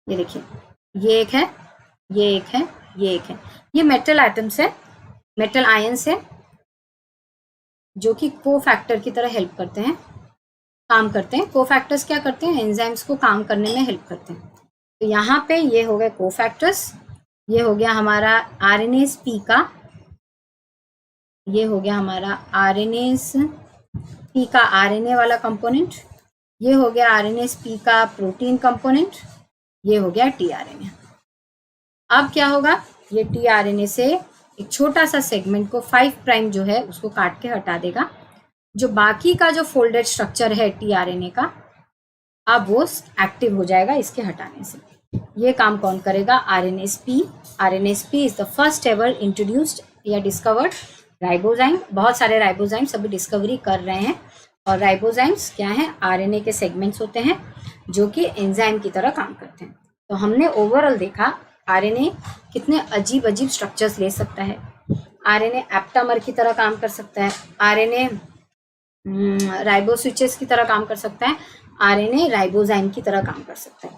ये देखिए, ये एक है, ये एक है, ये एक है। ये मेटल एटम्स है, मेटल आयंस है, जो कि कोफैक्टर की तरह हेल्प करते हैं, काम करते हैं। कोफैक्टर्स क्या करते हैं? एंजाइम्स को काम करने में हेल्प करते हैं। तो यहाँ पे ये हो गए कोफैक्टर्स, ये हो गया हमारा RNA-sp का, ये हो गया हमारा RNA-sp का RNA वाला कंपोनेंट, ये हो गया RNA-sp का प्रोटीन कंपोनेंट, ये हो गया tRNA। अब क्या होगा? ये tRNA से एक छोटा सा सेगमेंट को 5 प्राइम जो है उसको काट के हटा देगा। जो बाकी का जो फोल्डेड स्ट्रक्चर है tRNA का, अब वो एक्टिव हो जाएगा इसके हटाने से। ये काम कौन करेगा? RNA-sp। RNA-sp is the first ever introduced या डिस्कवर्ड राइबोजाइम। बहुत सारे राइबोजाइम सभी डिस्कवरी कर रहे हैं, और राइबोजाइम्स क्या हैं? RNA के सेगमेंट्स होते हैं जो कि एंजाइम की तरह काम करते हैं। तो हमने ओवरऑल देखा RNA कितने अजीब अजीब स्ट्रक्चर्स ले सकता है। RNA एप्टामर की तरह काम कर सकता है, RNA राइबो स्विचेस की तरह काम कर सकता है, RNA राइबोजाइम की तरह काम कर सकता है।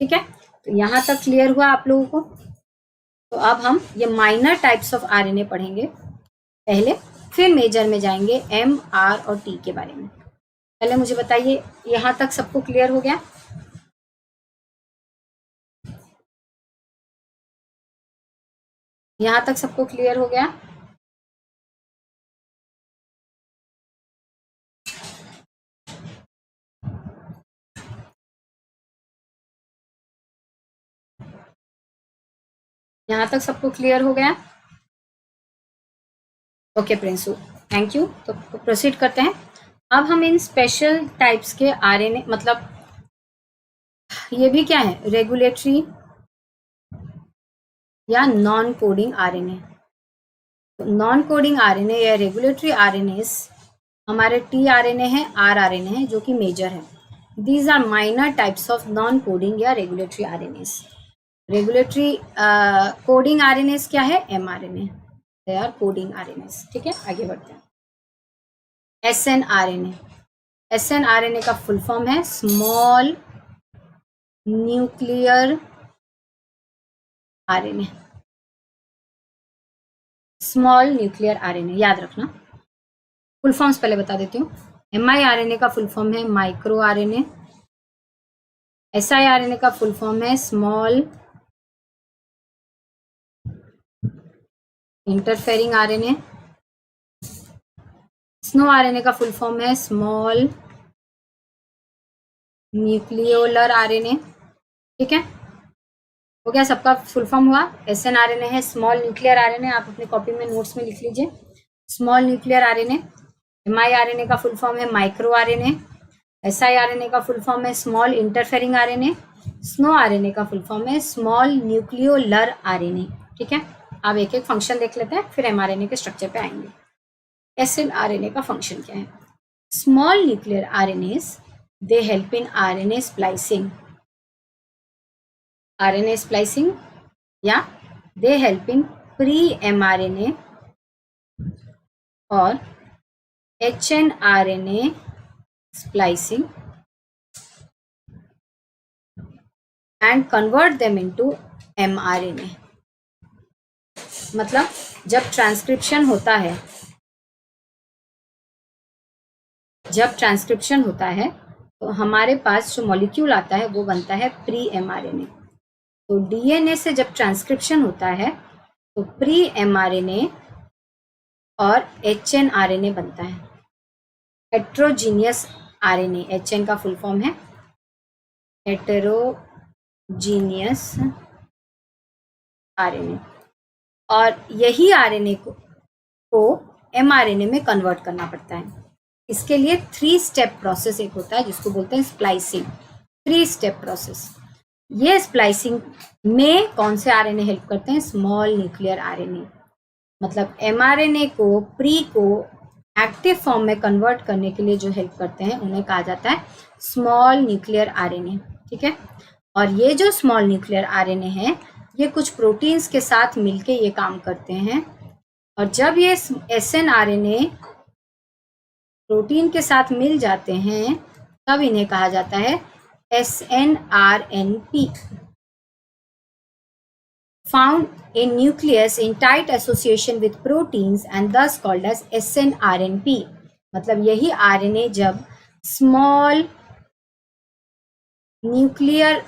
ठीक है, तो यहाँ तक क्लियर हुआ आप लोगों को? तो अब हम ये माइनर टाइप्स ऑफ RNA पढ़ेंगे पहले, फिर मेजर में जाएंगे M, R और T के बारे में। पहले मुझे बताइए, यहाँ तक सबको क्लियर हो गया? यहाँ तक सबको क्लियर हो गया? यहाँ तक सबको क्लियर हो गया? Okay Prinsu, thank you. तो प्रोसीड करते हैं। अब हम इन स्पेशल टाइप्स के RNA, मतलब ये भी क्या है? रेगुलेटरी या non coding RNA। Non coding RNA या रेगुलेटरी RNAs हमारे tRNA है, rRNA है, जो कि मेजर है। These are minor types of non coding या regulatory RNAs। Regulatory coding RNAs क्या है? mRNA, they are coding RNAs। ठीक है, आगे बढ़ते हैं। snRNA। snRNA का फुल फॉर्म है small nuclear RNA। Small nuclear RNA याद रखना। फुल फॉर्म्स पहले बता देती हूँ। miRNA का फुल फॉर्म है माइक्रो RNA। siRNA का फुल फॉर्म है small interfering RNA। Snow RNA का फुल फॉर्म है स्मॉल न्यूक्लियोलर RNA। ठीक है, हो गया, सबका फुल फॉर्म हुआ। snRNA है स्मॉल न्यूक्लियर RNA, आप अपने कॉपी में नोट्स में लिख लीजिए, स्मॉल न्यूक्लियर RNA। miRNA का फुल फॉर्म है माइक्रो RNA। siRNA का फुल फॉर्म है small interfering RNA। Snow RNA का फुल फॉर्म है स्मॉल न्यूक्लियोलर RNA। ठीक है, अब एक एक फंक्शन देख लेते हैं, फिर mRNA के स्ट्रक्चर पे आएंगे। snRNA का फंक्शन क्या है? Small nuclear RNAs they help in RNA splicing. RNA splicing या they help in pre mRNA और hnRNA splicing and convert them into mRNA। मतलब जब ट्रांसक्रिप्शन होता है तो हमारे पास जो मॉलिक्यूल आता है वो बनता है प्री mRNA। तो DNA से जब ट्रांसक्रिप्शन होता है तो प्री mRNA और hnRNA बनता है, हेट्रोजीनियस RNA। HN का फुल फॉर्म है हेटेरोजीनियस RNA, और यही RNA को mRNA में कन्वर्ट करना पड़ता है। इसके लिए 3 स्टेप प्रोसेस एक होता है जिसको बोलते हैं स्प्लाइसिंग। 3 step process. ये स्प्लाइसिंग में कौन से आरएनए हेल्प करते हैं? Small nuclear RNA. मतलब एमआरएनए को प्री को एक्टिव फॉर्म में कन्वर्ट करने के लिए जो हेल्प करते हैं उन्हें कहा जाता है स्मॉल न्यूक्लियर आरएनए। ठीक है, और ये जो स्मॉल न्यूक्लियर आरएनए है ये कुछ प्रोटीन्स के साथ मिलके ये काम करते हैं, और जब ये एसएनआरएनए प्रोटीन के साथ मिल जाते हैं तब इन्हें कहा जाता है SNRNP। Found in nucleus in tight association with proteins and thus called as SNRNP। मतलब यही आरएनए जब स्मॉल न्यूक्लियर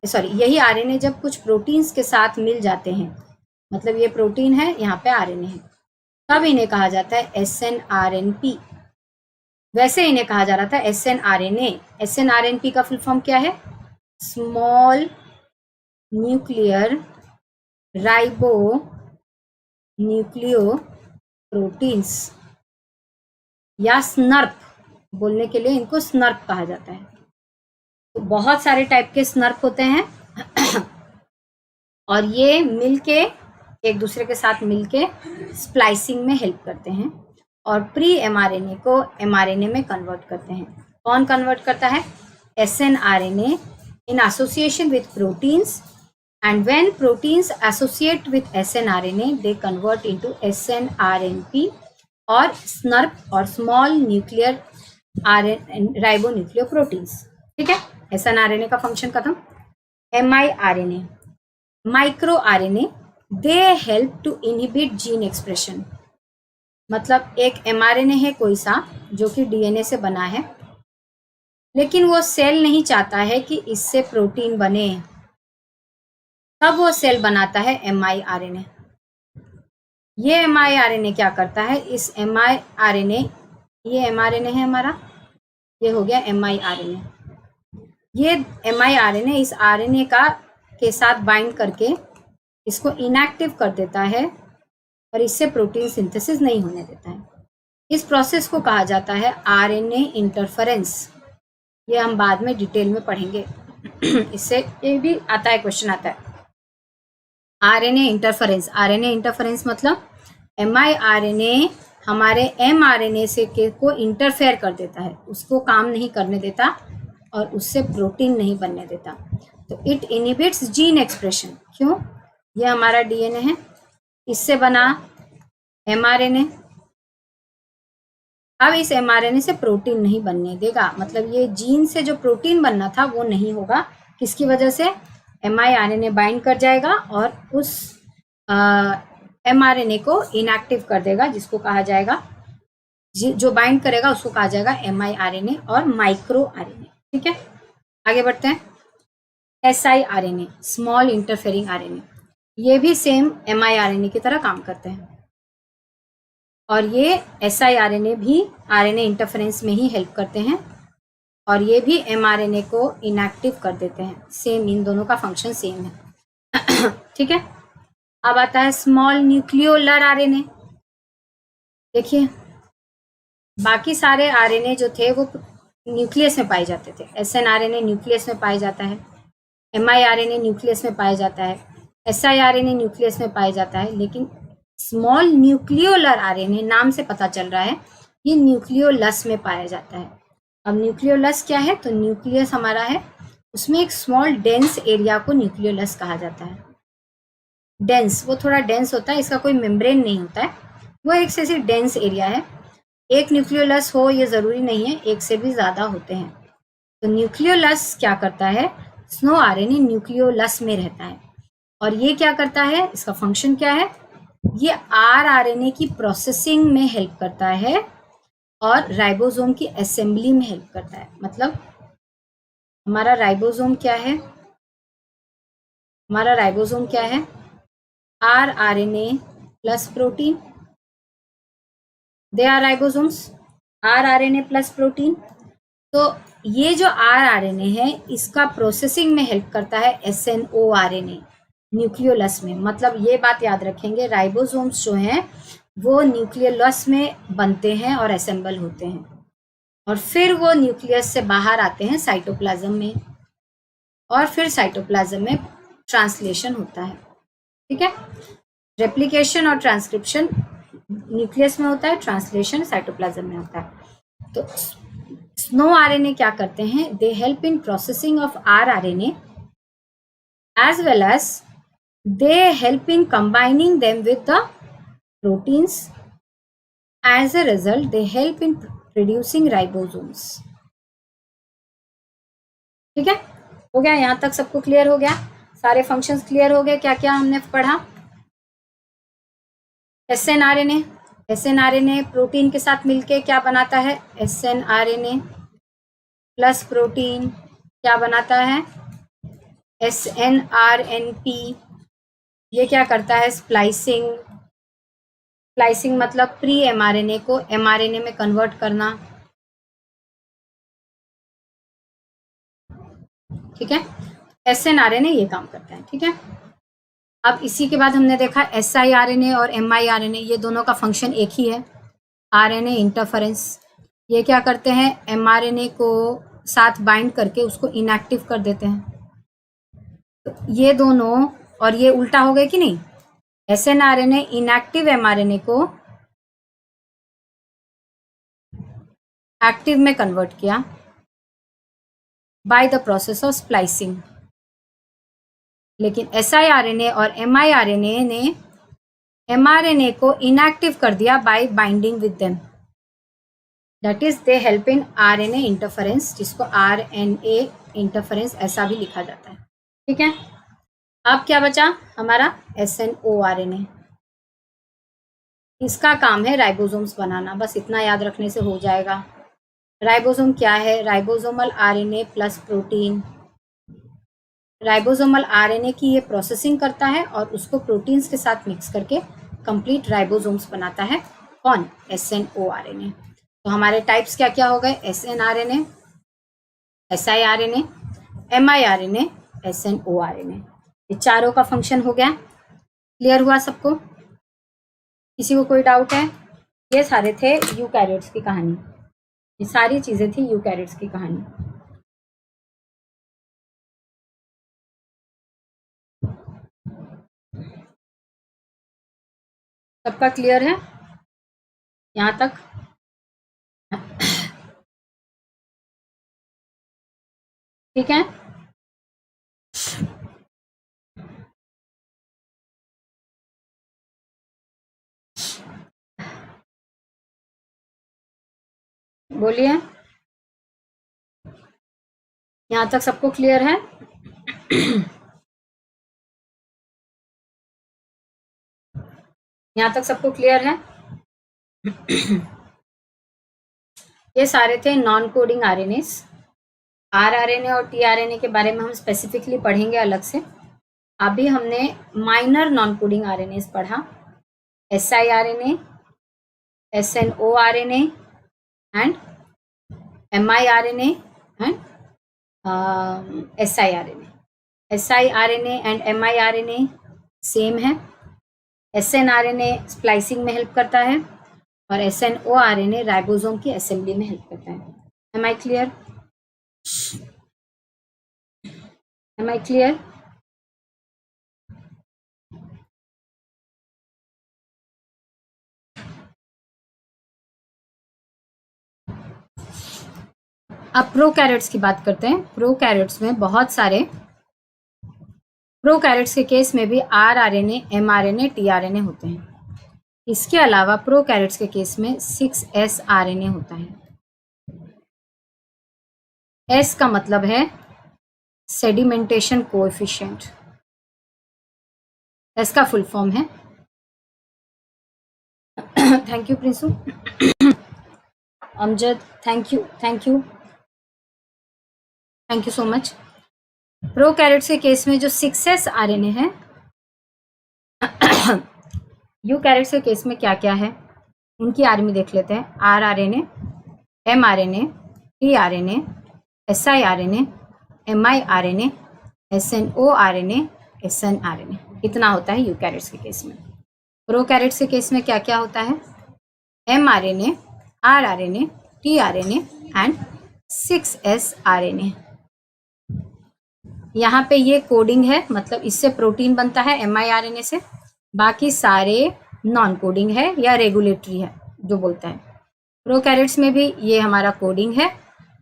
यही आरएनए जब कुछ प्रोटीन्स के साथ मिल जाते हैं, मतलब ये प्रोटीन है, यहाँ पे आरएनए है, तब इन्हें कहा जाता है SNRNP। वैसे इन्हें कहा जा रहा था SNRNA। SNRNP का फुल फॉर्म क्या है? Small nuclear ribo nucleo proteins, या स्नर्प, बोलने के लिए इनको स्नर्प कहा जाता है। तो बहुत सारे टाइप के स्नर्प होते हैं और ये मिलके एक दूसरे के साथ मिलके स्प्लाइसिंग में हेल्प करते हैं और प्री एमआरएनए को एमआरएनए में कन्वर्ट करते हैं। कौन कन्वर्ट करता है? SNRNA in association with proteins, and when proteins associate with SNRNA they convert into SNRNP और SNRP और small nuclear ribonucleoproteins। ठीक है, SNRNA का फंक्शन खत्म। miRNA, micro RNA, they help to inhibit gene expression. मतलब एक एमआरएनए है कोई सा जो कि डीएनए से बना है, लेकिन वो सेल नहीं चाहता है कि इससे प्रोटीन बने, तब वो सेल बनाता है miRNA। ये miRNA क्या करता है? इस miRNA, ये mRNA है हमारा, ये हो गया miRNA। ये miRNA इस आरएनए का के साथ बाइंड करके इसको इनएक्टिव कर देता है और इससे प्रोटीन सिंथेसिस नहीं होने देता है। इस प्रोसेस को कहा जाता है आरएनए इंटरफेरेंस। ये हम बाद में डिटेल में पढ़ेंगे इससे ये भी आता है, क्वेश्चन आता है। आरएनए इंटरफेरेंस, आरएनए इंटरफेरेंस मतलब miRNA हमारे mRNA से को इंटरफेयर कर देता है, उसको काम नहीं करने देता और उससे प्रोटीन नहीं बनने देता। तो इट इनहिबिट्स जीन एक्सप्रेशन। क्यों? ये हमारा डीएनए है, इससे बना mRNA, अब इस mRNA से प्रोटीन नहीं बनने देगा, मतलब ये जीन से जो प्रोटीन बनना था वो नहीं होगा। किसकी वजह से? miRNA बाइंड कर जाएगा और उस mRNA को इनएक्टिव कर देगा, जिसको कहा जाएगा, जो बाइंड करेगा उसको कहा जाएगा miRNA और माइक्रो आरएनए। ठीक है, आगे बढ़ते हैं। siRNA, स्मॉल इंटरफेरिंग आरएनए, ये भी सेम miRNA की तरह काम करते हैं और ये siRNA भी आरएनए इंटरफेरेंस में ही हेल्प करते हैं और ये भी mRNA को इनएक्टिव कर देते हैं। सेम, इन दोनों का फंक्शन सेम है। ठीक है, अब आता है स्मॉल न्यूक्लियोलर आरएनए। देखिए, बाकी सारे आरएनए जो थे वो न्यूक्लियस में पाए जाते थे। SNRNA न्यूक्लियस में पाया जाता है, miRNA न्यूक्लियस में पाया जाता है, siRNA न्यूक्लियस में पाया जाता है, लेकिन स्मॉल न्यूक्लियोलर आरएनए, नाम से पता चल रहा है ये न्यूक्लियोलस में पाया जाता है। अब न्यूक्लियोलस क्या है? तो न्यूक्लियस हमारा है, उसमें एक स्मॉल डेंस एरिया को न्यूक्लियोलस कहा जाता है। डेंस, वो थोड़ा डेंस होता है, इसका कोई मेम्ब्रेन नहीं होता है, वो एक से सिर्फ डेंस एरिया है। एक न्यूक्लियोलस हो ये ज़रूरी नहीं है, एक से भी ज़्यादा होते हैं। तो न्यूक्लियोलस क्या करता है? स्नो आरएनए न्यूक्लियोलस में रहता है और ये क्या करता है? इसका फंक्शन क्या है? ये आरएनए की प्रोसेसिंग में हेल्प करता है और राइबोसोम की असेंबली में हेल्प करता है। मतलब हमारा राइबोसोम क्या है? हमारा राइबोसोम क्या है? RNA plus protein, they are ribosomes, RNA plus protein. तो ये जो आरएनए है इसका प्रोसेसिंग में हेल्प करता है SNORNA न्यूक्लियोलस में। मतलब ये बात याद रखेंगे, राइबोसोम्स जो हैं वो न्यूक्लियोलस में बनते हैं और असेंबल होते हैं और फिर वो न्यूक्लियस से बाहर आते हैं साइटोप्लाज्म में। और फिर साइटोप्लाज्म में ट्रांसलेशन होता है। ठीक है, रेप्लिकेशन और ट्रांसक्रिप्शन न्यूक्लियस में होता है, ट्रांसलेशन साइटोप्लाज्म में होता है। तो स्नो आरएनए क्या करते हैं? दे help in processing of are RNA as well as they help in combining them with the proteins. As a result, they help in producing ribosomes. ठीक है, हो गया? यहां तक सबको क्लियर हो गया? सारे फंक्शंस क्लियर हो गए? क्या क्या हमने पढ़ा? SNRNA, SNRNA प्रोटीन के साथ मिलके क्या बनाता है? SNRNA प्लस प्रोटीन क्या बनाता है? SNRNP। ये क्या करता है? स्प्लाइसिंग। स्प्लाइसिंग मतलब प्री mRNA को mRNA में कन्वर्ट करना। ठीक है, SNRNA ये काम करता है। ठीक है, अब इसी के बाद हमने देखा siRNA और miRNA, ये दोनों का फंक्शन एक ही है, RNA इंटरफेरेंस। ये क्या करते हैं? mRNA को साथ बाइंड करके उसको इनएक्टिव कर देते हैं। तो ये दोनों, और ये उल्टा हो गए कि नहीं? SNRNA इनएक्टिव mRNA को एक्टिव में कन्वर्ट किया by the process of splicing, लेकिन siRNA और miRNA ने mRNA को इनएक्टिव कर दिया bye binding with them. That is they help in RNA interference, जिसको RNA इंटरफेरेंस ऐसा भी लिखा जाता है। ठीक है, अब क्या बचा हमारा? SNORNA। इसका काम है राइबोसोम्स बनाना, बस इतना याद रखने से हो जाएगा। राइबोसोम क्या है? Ribosomal RNA plus protein. Ribosomal RNA की ये प्रोसेसिंग करता है और उसको प्रोटीन्स के साथ मिक्स करके कंप्लीट राइबोसोम्स बनाता है। कौन? SNORNA। तो हमारे टाइप्स क्या क्या हो गए? SNRNA, siRNA, miRNA, SNORNA। ये चारों का फंक्शन हो गया। क्लियर हुआ सबको? किसी को कोई डाउट है? ये सारे थे यूकैरियोट्स की कहानी, ये सारी चीजें थी यूकैरियोट्स की कहानी। सबका क्लियर है यहां तक? ठीक है, बोलिए, यहां तक सबको क्लियर है? यहां तक सबको क्लियर है? ये सारे थे नॉन कोडिंग आरएनएस। आरआरएनए और टीआरएनए के बारे में हम स्पेसिफिकली पढ़ेंगे अलग से। अभी हमने माइनर नॉन कोडिंग आरएनएस पढ़ा, siRNA, SNORNA and miRNA and siRNA. siRNA and miRNA same है। SNRNA स्प्लाइसिंग में हेल्प करता है और SNORNA राइबोसोम की असेंबली में हेल्प करता है। Am I clear? Am I clear? अब प्रोकैरियोट्स की बात करते हैं। प्रोकैरियोट्स में बहुत सारे, प्रोकैरियोट्स के केस में भी RRNA, mRNA, tRNA होते हैं। इसके अलावा प्रोकैरियोट्स के केस में 6S RNA होता है। S का मतलब है सेडिमेंटेशन कोएफिशिएंट, S का फुल फॉर्म है। Thank you Prinsu. Amjad, thank you, thank you, thank you so much. Prokaryotes के केस में जो 6S RNA है, यूकैरियोट्स के केस में क्या क्या है उनकी आर्मी देख लेते हैं। RRNA, mRNA, tRNA, siRNA, miRNA, SNORNA, SNRNA, इतना होता है यूकैरियोट्स के केस में। प्रोकैरियोट्स के केस में क्या क्या होता है? mRNA, RRNA, tRNA and 6S RNA। यहाँ पे ये कोडिंग है, मतलब इससे प्रोटीन बनता है mRNA से। बाकी सारे नॉन कोडिंग है या रेगुलेटरी है जो बोलता है। प्रोकैरियोट्स में भी ये हमारा कोडिंग है,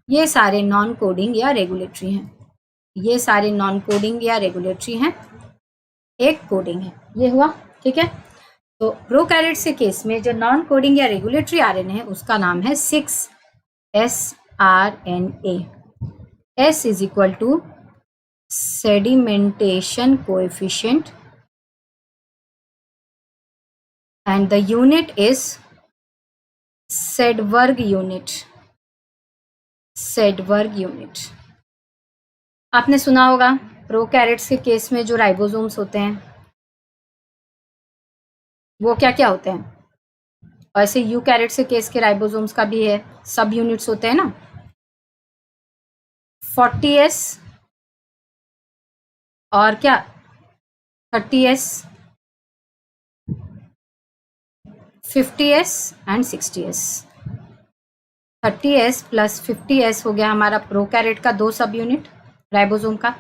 ये सारे नॉन कोडिंग या रेगुलेटरी हैं। ये सारे नॉन कोडिंग या रेगुलेटरी हैं, एक कोडिंग है। ये हुआ, ठीक है। तो प्रोकैरियोट्स के केस में जो नॉन कोडिंग या रेगुलेटरी आरएनए है उसका नाम है 6sRNA। S is equal to sedimentation coefficient and the unit is Sedberg unit. Sedberg unit आपने सुना होगा। प्रोकैरियोट्स के केस में जो राइबोसोम्स होते हैं वो क्या क्या होते हैं, वैसे यूकैरियोट्स के केस के राइबोसोम्स का भी है, सब यूनिट्स होते हैं ना। 40S और क्या 30S, 50S and 60S। 30S plus 50S हो गया हमारा प्रोकैरियोट का 2 सब यूनिट राइबोसोम का।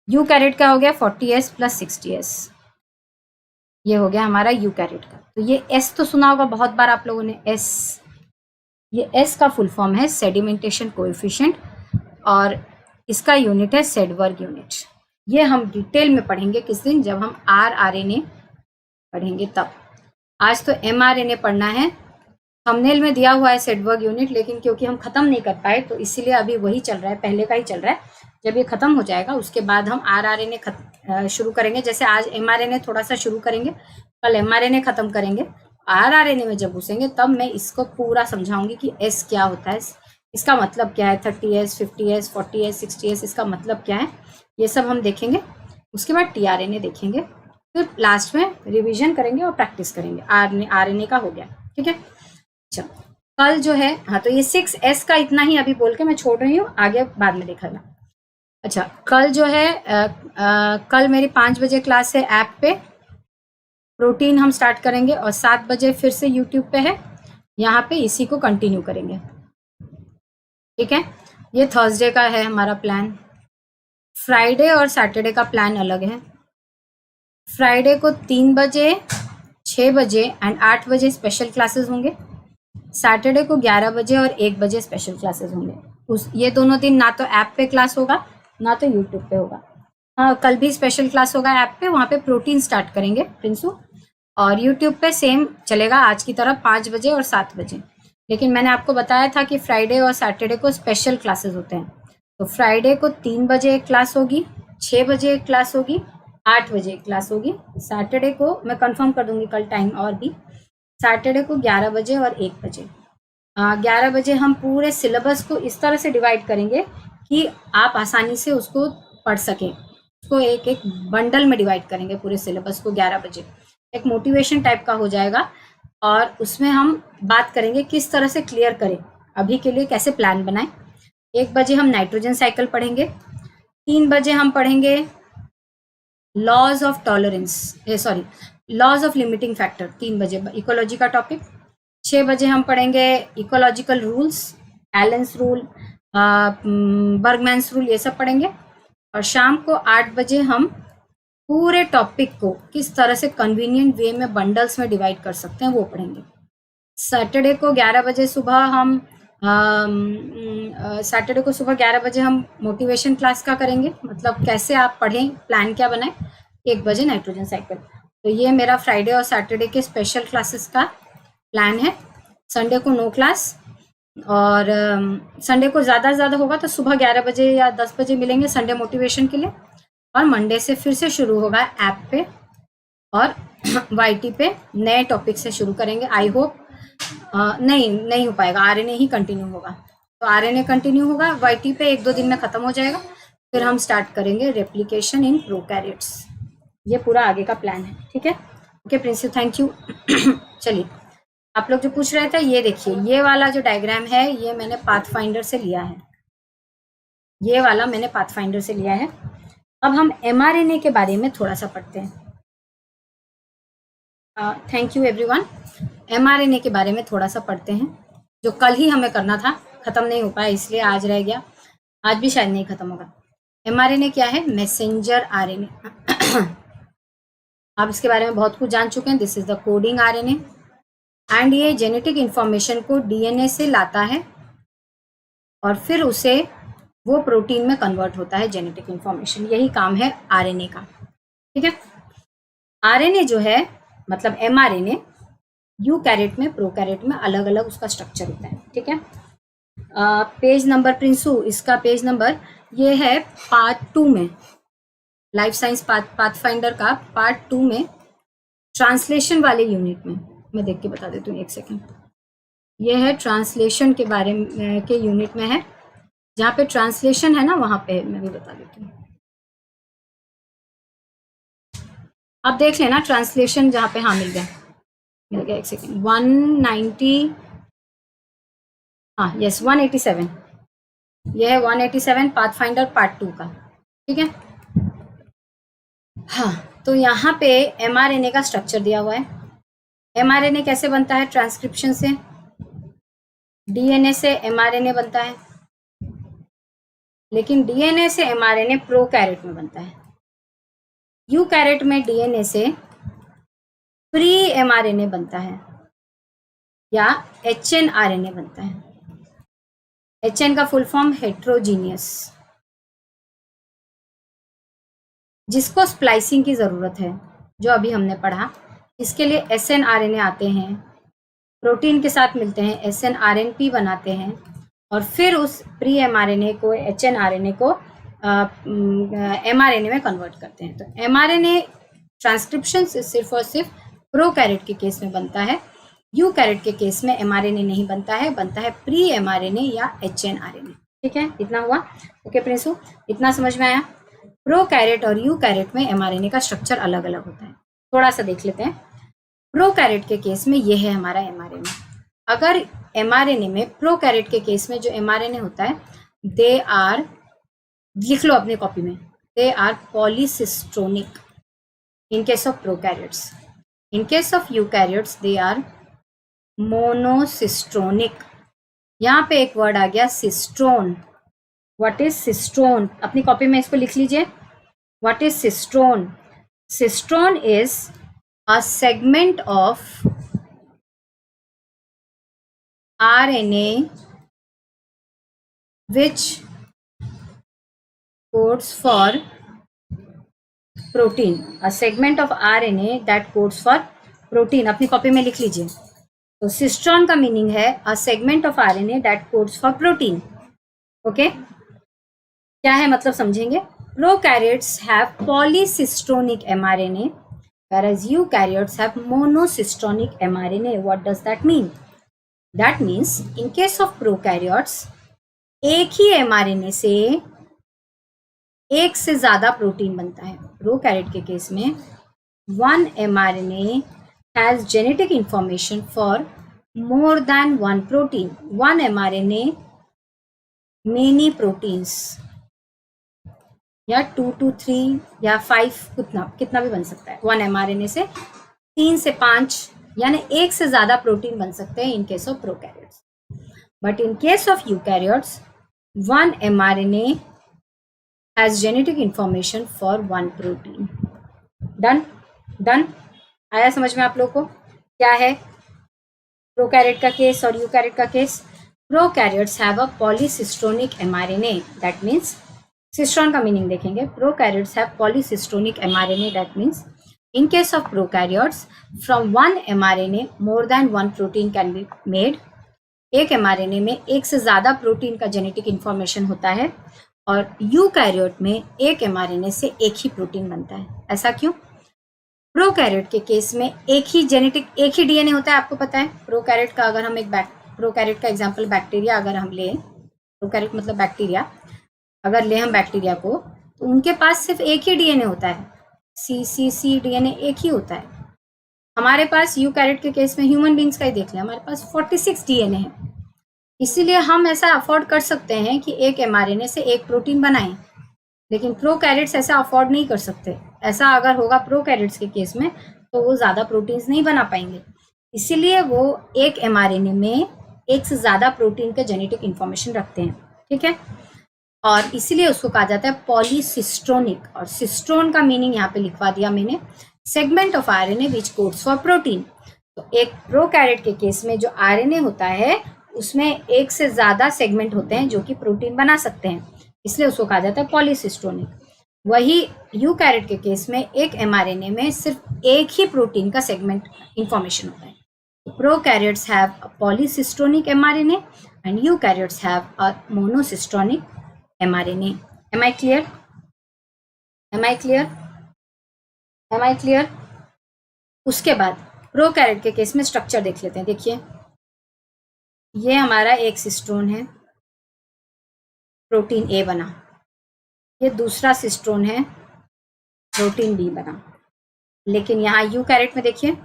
यूकैरियोट का हो गया 40S प्लस 60S, ये हो गया हमारा यूकैरियोट का। तो ये S तो सुना होगा बहुत बार आप लोगों ने, S, ये S का फुल फॉर्म है सेडिमेंटेशन कोएफिशिएंट और इसका यूनिट है सेडबर्ग यूनिट। ये हम डिटेल में पढ़ेंगे किस दिन, जब हम rRNA पढ़ेंगे तब। आज तो mRNA पढ़ना है। थंबनेल में दिया हुआ है सेडबर्ग यूनिट, लेकिन क्योंकि हम खत्म नहीं कर पाए तो इसीलिए अभी वही चल रहा है, पहले का ही चल रहा है। जब ये खत्म हो जाएगा उसके बाद हम rRNA शुरू करेंगे। जैसे आज mRNA थोड़ा सा शुरू करेंगे, कल mRNA खत्म करेंगे, rRNA में जब घुसेंगे तब मैं इसको पूरा समझाऊंगी कि S क्या होता है, इसका मतलब क्या है, 30S, 50S, 40S, 60S, इसका मतलब क्या है, ये सब हम देखेंगे। उसके बाद tRNA देखेंगे, फिर लास्ट में रिवीजन करेंगे और प्रैक्टिस करेंगे। RNA का हो गया, ठीक है। अच्छा, कल जो है, हाँ तो ये 6S का इतना ही अभी बोल के मैं छोड़ रही हूँ, आगे बाद में देखा। अच्छा, कल जो है कल मेरी 5 बजे क्लास है ऐप पे, प्रोटीन हम स्टार्ट करेंगे और 7 बजे फिर से यूट्यूब पे है, यहाँ पे इसी को कंटिन्यू करेंगे, ठीक है। ये थर्सडे का है हमारा प्लान। फ्राइडे और सैटरडे का प्लान अलग है। फ्राइडे को 3 बजे, 6 बजे एंड 8 बजे स्पेशल क्लासेस होंगे। सैटरडे को 11 बजे और 1 बजे स्पेशल क्लासेस होंगे। ये दोनों दिन ना तो ऐप पे क्लास होगा ना तो यूट्यूब पे होगा। हाँ, कल भी स्पेशल क्लास होगा ऐप पे, वहाँ पे प्रोटीन स्टार्ट करेंगे प्रिंसू, और यूट्यूब पे सेम चलेगा आज की तरह 5 बजे और 7 बजे। लेकिन मैंने आपको बताया था कि फ्राइडे और सैटरडे को स्पेशल क्लासेस होते हैं। तो फ्राइडे को 3 बजे एक क्लास होगी, 6 बजे एक क्लास होगी, 8 बजे एक क्लास होगी। सैटरडे को मैं कंफर्म कर दूंगी कल टाइम और भी। सैटरडे को 11 बजे और 1 बजे। 11 बजे हम पूरे सिलेबस को इस तरह से डिवाइड करेंगे कि आप आसानी से उसको पढ़ सकें। उसको एक एक बंडल में डिवाइड करेंगे पूरे सिलेबस को। 11 बजे एक मोटिवेशन टाइप का हो जाएगा और उसमें हम बात करेंगे किस तरह से क्लियर करें, अभी के लिए कैसे प्लान बनाएं। 1 बजे हम नाइट्रोजन साइकिल पढ़ेंगे। 3 बजे हम पढ़ेंगे laws of tolerance, sorry laws of limiting factor, 3 बजे इकोलॉजी का टॉपिक। 6 बजे हम पढ़ेंगे ecological rules, Allen's rule, Bergmann's rule, ये सब पढ़ेंगे। और शाम को 8 बजे हम पूरे टॉपिक को किस तरह से कन्वीनियंट वे में बंडल्स में डिवाइड कर सकते हैं वो पढ़ेंगे। सैटरडे को 11 बजे सुबह हम सैटरडे को सुबह 11 बजे हम मोटिवेशन क्लास का करेंगे, मतलब कैसे आप पढ़ें, प्लान क्या बनाएं। 1 बजे नाइट्रोजन साइकिल। तो ये मेरा फ्राइडे और सैटरडे के स्पेशल क्लासेस का प्लान है। संडे को नो क्लास, और संडे को ज़्यादा से ज़्यादा होगा तो सुबह 11 बजे या 10 बजे मिलेंगे संडे मोटिवेशन के लिए। और मंडे से फिर से शुरू होगा ऐप पे और वाईटी पे नए टॉपिक से शुरू करेंगे। आई होप नहीं हो पाएगा, आरएनए ही कंटिन्यू होगा। तो आरएनए कंटिन्यू होगा, वाईटी पे 1-2 दिन में ख़त्म हो जाएगा। फिर हम स्टार्ट करेंगे रेप्लिकेशन इन प्रोकैरियोट्स। ये पूरा आगे का प्लान है, ठीक है। Okay principal, thank you. चलिए, आप लोग जो पूछ रहे थे, ये देखिए, ये वाला जो डायग्राम है ये मैंने पाथफाइंडर से लिया है। ये वाला मैंने पाथफाइंडर से लिया है। अब हम mRNA के बारे में थोड़ा सा पढ़ते हैं। Thank you everyone. mRNA के बारे में थोड़ा सा पढ़ते हैं, जो कल ही हमें करना था, ख़त्म नहीं हो पाया इसलिए आज रह गया। आज भी शायद नहीं ख़त्म होगा। mRNA क्या है? Messenger RNA। आप इसके बारे में बहुत कुछ जान चुके हैं। This is the coding RNA and ये जेनेटिक इंफॉर्मेशन को DNA से लाता है और फिर उसे वो प्रोटीन में कन्वर्ट होता है जेनेटिक इंफॉर्मेशन। यही काम है RNA का, ठीक है। RNA जो है मतलब mRNA यूकैरियोट में प्रोकैरियोट में अलग अलग उसका स्ट्रक्चर होता है, ठीक है। पेज नंबर प्रिंसू, इसका पेज नंबर ये है पार्ट 2 में, लाइफ साइंस पाथफाइंडर का पार्ट 2 में ट्रांसलेशन वाले यूनिट में। मैं देख के बता देती हूँ, एक सेकेंड। ये है ट्रांसलेशन के बारे में के यूनिट में है, जहाँ पे ट्रांसलेशन है ना वहाँ पे मैं भी बता देती हूँ। आप देख लेना ट्रांसलेशन जहाँ पे, हाँ मिल गया, एक सेकेंड। 190, हाँ यस 187, ये है 187 पाथफाइंडर पार्ट 2 का, ठीक है। हाँ, तो यहाँ पे mRNA का स्ट्रक्चर दिया हुआ है। mRNA कैसे बनता है? ट्रांसक्रिप्शन से। DNA से mRNA बनता है, लेकिन DNA से mRNA प्रोकैरियोट में बनता है। यूकैरियोट में DNA से प्री mRNA बनता है या HNRNA बनता है। HN का फुल फॉर्म हेट्रोजीनियस, जिसको स्प्लाइसिंग की जरूरत है, जो अभी हमने पढ़ा। इसके लिए SNRNA आते हैं, प्रोटीन के साथ मिलते हैं, SNRNP बनाते हैं और फिर उस प्री mRNA को HNRNA को mRNA में कन्वर्ट करते हैं। तो mRNA ट्रांसक्रिप्शन से सिर्फ और सिर्फ प्रोकैरियोट के केस में बनता है। यूकैरियोट के केस में mRNA नहीं बनता है, बनता है प्री mRNA या HNRNA, ठीक है। इतना हुआ, ओके प्रिंसू, इतना समझ में आया? प्रोकैरियोट और यूकैरियोट में mRNA का स्ट्रक्चर अलग अलग होता है। थोड़ा सा देख लेते हैं। प्रोकैरियोट के केस में ये है हमारा mRNA। अगर mRNA में, प्रोकैरियोट के केस में जो mRNA होता है, दे आर, लिख लो अपने कॉपी में, they are polycistronic in case of prokaryotes. In case of eukaryotes they are monocistronic. यहाँ पे एक वर्ड आ गया सिस्ट्रोन। What is सिस्ट्रोन? अपनी कॉपी में इसको लिख लीजिए। What is cistron? Cistron is a segment of RNA which codes for protein. A segment of RNA that codes for protein. अपनी कॉपी में लिख लीजिए। तो सिस्ट्रॉन का मीनिंग है a segment of RNA that codes for protein. Okay, क्या है मतलब समझेंगे। Prokaryotes have polycistronic mRNA whereas eukaryotes have monocistronic mRNA. What does that mean? That means in case of prokaryotes, एक ही mRNA से एक से ज्यादा प्रोटीन बनता है। प्रोकैरियोट के केस में one mRNA has genetic information for more than one protein. One mRNA many proteins, या 2 to 3 या 5, कितना भी बन सकता है। 1 mRNA से 3 से 5 यानी एक से ज्यादा प्रोटीन बन सकते हैं इन case of prokaryotes. But in case of eukaryotes 1 mRNA has genetic information for 1 protein. Done आया समझ में आप लोग को? क्या है प्रोकैरियोट का केस और यूकैरियोट का केस? Prokaryotes have a polycistronic mRNA, that means, cistron का मीनिंग देखेंगे। Prokaryotes have polycistronic mRNA, that means in case of prokaryotes from 1 mRNA more than 1 protein can be made. एक mRNA में एक से ज्यादा प्रोटीन का जेनेटिक इंफॉर्मेशन होता है और यूकैरियोट में एक mRNA से एक ही प्रोटीन बनता है। ऐसा क्यों? प्रोकैरियोट के केस में एक ही DNA होता है, आपको पता है। प्रोकैरियोट का अगर हम प्रोकैरियोट का एग्जाम्पल बैक्टीरिया अगर हम लें, प्रोकैरियोट मतलब बैक्टीरिया, अगर ले हम बैक्टीरिया को, तो उनके पास सिर्फ एक ही DNA होता है, CCC DNA एक ही होता है। हमारे पास यूकैरियोट के केस में, ह्यूमन बींग्स का ही देख लें, हमारे पास 46 DNA है। इसीलिए हम ऐसा अफोर्ड कर सकते हैं कि एक mRNA से एक प्रोटीन बनाएं, लेकिन प्रोकैरियोट्स ऐसा अफोर्ड नहीं कर सकते। ऐसा अगर होगा प्रोकैरियोट्स के केस में तो वो ज़्यादा प्रोटीन्स नहीं बना पाएंगे, इसीलिए वो एक mRNA में एक से ज़्यादा प्रोटीन का जेनेटिक इंफॉर्मेशन रखते हैं, ठीक है। और इसीलिए उसको कहा जाता है पॉलीसिस्टोनिक। और सिस्टोन का मीनिंग यहाँ पे लिखवा दिया मैंने, segment of RNA which codes for protein. तो एक प्रोकैरियोट के केस में जो आरएनए होता है उसमें एक से ज्यादा सेगमेंट होते हैं जो कि प्रोटीन बना सकते हैं, इसलिए उसको कहा जाता है पॉलीसिस्टोनिक। वही यूकैरियोट के केस में एक एमआरएनए में सिर्फ एक ही प्रोटीन का सेगमेंट इंफॉर्मेशन होता है। Prokaryotes have a पॉलीसिस्टोनिक mRNA and eukaryotes have a monosystonic mRNA. Am I clear? Am I clear? Am I clear? उसके बाद प्रोकैरियोट के केस में स्ट्रक्चर देख लेते हैं। देखिए ये हमारा एक सिस्टोन है, प्रोटीन ए बना, ये दूसरा सिस्टोन है, प्रोटीन बी बना। लेकिन यहाँ यूकैरियोट में देखिए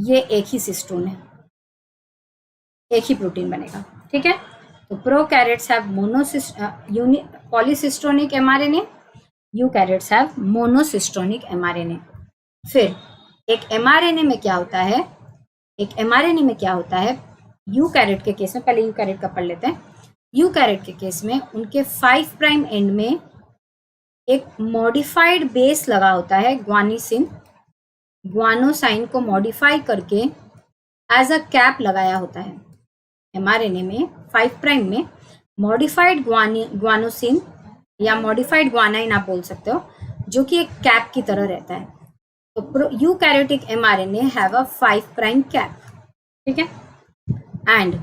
ये एक ही सिस्टोन है, एक ही प्रोटीन बनेगा, ठीक है। तो prokaryotes have पॉलीसिस्टोनिक mRNA, eukaryotes have monocistronic mRNA. फिर एक एमआरएनए में क्या होता है, एक एमआरएनए में क्या होता है यूकैरियोट के केस में, पहले यूकैरियोट का पढ़ लेते हैं। यूकैरियोट के केस में उनके 5 प्राइम एंड में एक मॉडिफाइड बेस लगा होता है, ग्वानिसिन, ग्वानोसाइन को मॉडिफाई करके एज अ कैप लगाया होता है। एमआरएनए में 5 प्राइम में मॉडिफाइड ग्वानोसिन या मॉडिफाइड ग्वानाइन आप बोल सकते हो, जो कि एक कैप की तरह रहता है। तो eukaryotic mRNA have a 5 prime cap, ठीक है। एंड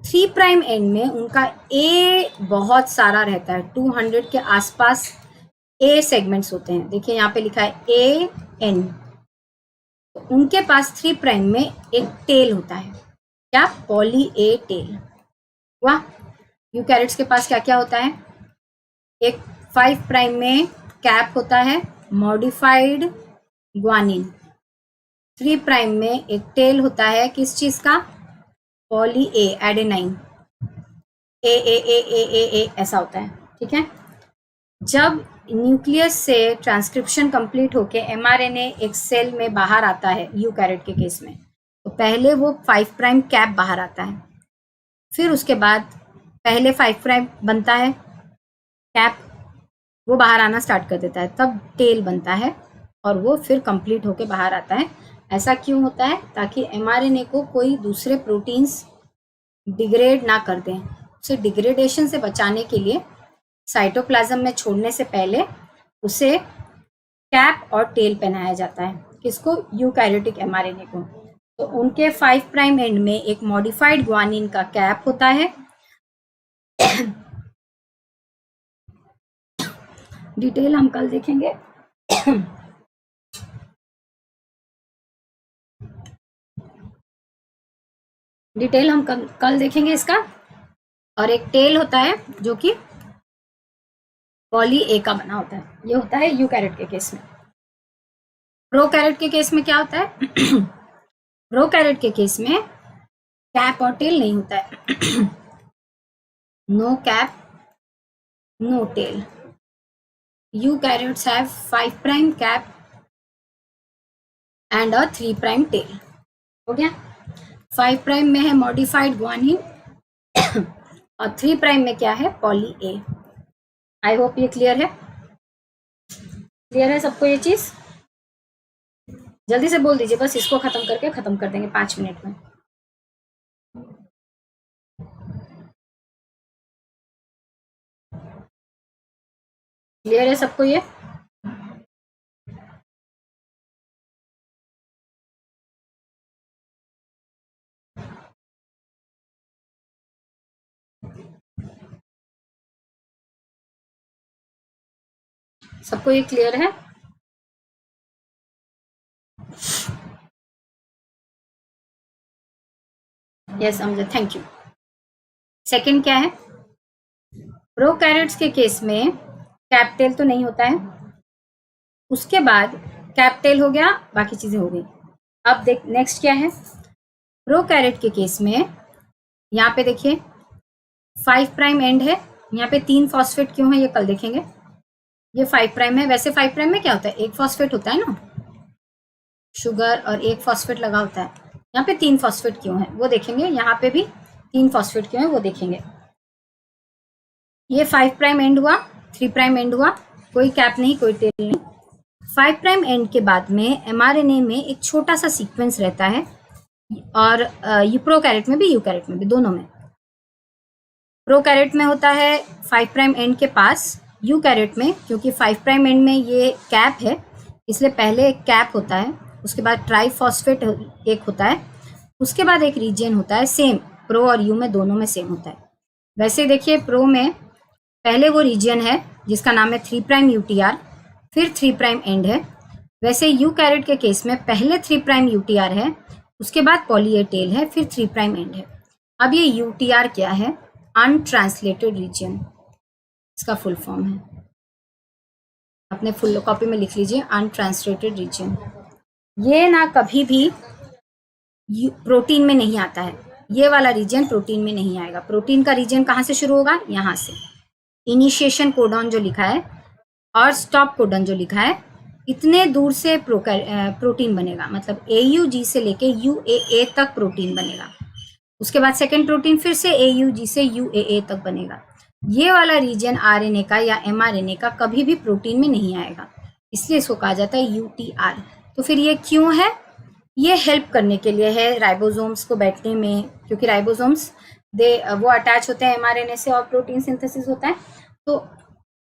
3 प्राइम एंड में उनका ए बहुत सारा रहता है, 200 के आसपास ए सेगमेंट्स होते हैं। देखिए यहाँ पे लिखा है ए एन। तो उनके पास 3 प्राइम में एक टेल होता है, क्या, पॉली ए टेल हुआ। यूकैरियोट्स के पास क्या क्या होता है, एक 5 प्राइम में कैप होता है, मॉडिफाइड ग्वानिन। 3 प्राइम में एक टेल होता है, किस चीज का, पॉली ए, एडेनाइन, ए ए ए ए ए ए ऐसा होता है, ठीक है। जब न्यूक्लियस से ट्रांसक्रिप्शन कंप्लीट होके एमआरएनए एक सेल में बाहर आता है यूकैरियोट के केस में, तो पहले वो 5 प्राइम कैप बाहर आता है, फिर उसके बाद पहले 5 प्राइम बनता है कैप, वो बाहर आना स्टार्ट कर देता है, तब टेल बनता है और वो फिर कंप्लीट होके बाहर आता है। ऐसा क्यों होता है, ताकि एमआरएनए को कोई दूसरे प्रोटीन्स डिग्रेड ना कर दें। उसे डिग्रेडेशन से बचाने के लिए साइटोप्लाज्म में छोड़ने से पहले उसे कैप और टेल पहनाया जाता है, किसको, यूकैरियोटिक एमआरएनए को। तो उनके 5 प्राइम एंड में एक मॉडिफाइड ग्वानिन का कैप होता है। डिटेल हम कल देखेंगे। डिटेल हम कल देखेंगे इसका। और एक टेल होता है जो कि पॉली ए का बना होता है, ये होता है यूकैरियोट के केस में। प्रोकैरियोट के केस में क्या होता है, प्रोकैरियोट के केस में कैप और टेल नहीं होता है। No cap no tail. Eukaryotes have 5 prime cap and a 3 prime tail, हो गया। 5 प्राइम में है मॉडिफाइड ग्वानिन और 3 प्राइम में क्या है, पॉली ए। आई होप ये क्लियर है, क्लियर है सबको ये चीज। जल्दी से बोल दीजिए, बस इसको खत्म करके खत्म कर देंगे 5 मिनट में। क्लियर है सबको ये, सबको ये क्लियर है। Yes Amjad, thank you. Second क्या है, प्रोकैरियोट्स के केस में कैपटेल तो नहीं होता है, उसके बाद कैपटेल हो गया, बाकी चीजें हो गई। अब देख नेक्स्ट क्या है, प्रोकैरियोट के केस में यहाँ पे देखिए 5 प्राइम एंड है, यहाँ पे 3 फॉस्फेट क्यों है ये कल देखेंगे। ये 5 प्राइम है, वैसे 5 प्राइम में क्या होता है, एक फॉस्फेट होता है ना, शुगर और एक फॉस्फेट लगा होता है। यहाँ पे 3 फॉस्फेट क्यों है वो देखेंगे, यहाँ पे भी 3 फॉस्फेट क्यों है वो देखेंगे। ये 5 प्राइम एंड हुआ, 3 प्राइम एंड हुआ, कोई कैप नहीं, कोई टेल नहीं। 5 प्राइम एंड के बाद में mRNA में एक छोटा सा सीक्वेंस रहता है, और प्रोकैरियोट में भी यूकैरियोट में भी, दोनों में। प्रोकैरियोट में होता है 5 प्राइम एंड के पास, यूकैरियोट में क्योंकि 5 प्राइम एंड में ये कैप है इसलिए पहले एक कैप होता है, उसके बाद ट्राइफॉस्फेट एक होता है, उसके बाद एक रीजन होता है, सेम प्रो और यू में दोनों में सेम होता है। वैसे देखिए प्रो में पहले वो रीजन है जिसका नाम है 3 प्राइम यूटीआर, फिर 3 प्राइम एंड है। वैसे यूकैरियोट के केस में पहले 3 प्राइम यूटीआर है, उसके बाद पॉली ए टेल है, फिर 3 प्राइम एंड है। अब ये यूटीआर क्या है? अनट्रांसलेटेड रीजन, इसका फुल फॉर्म है, अपने फुल कॉपी में लिख लीजिए, अनट्रांसलेटेड रीजन। ये ना कभी भी प्रोटीन में नहीं आता है, ये वाला रीजन प्रोटीन में नहीं आएगा। प्रोटीन का रीजन कहाँ से शुरू होगा? यहाँ से। इनिशिएशन कोडॉन जो लिखा है और स्टॉप कोडॉन जो लिखा है, इतने दूर से प्रोटीन बनेगा, मतलब AUG से लेके UAA तक प्रोटीन बनेगा। उसके बाद सेकेंड प्रोटीन फिर से AUG से UAA तक बनेगा। ये वाला रीजन RNA का या mRNA का कभी भी प्रोटीन में नहीं आएगा, इसलिए इसको कहा जाता है UTR। तो फिर ये क्यों है? ये हेल्प करने के लिए है राइबोसोम्स को बैठने में, क्योंकि राइबोसोम्स वो अटैच होते हैं mRNA से और प्रोटीन सिंथेसिस होता है, तो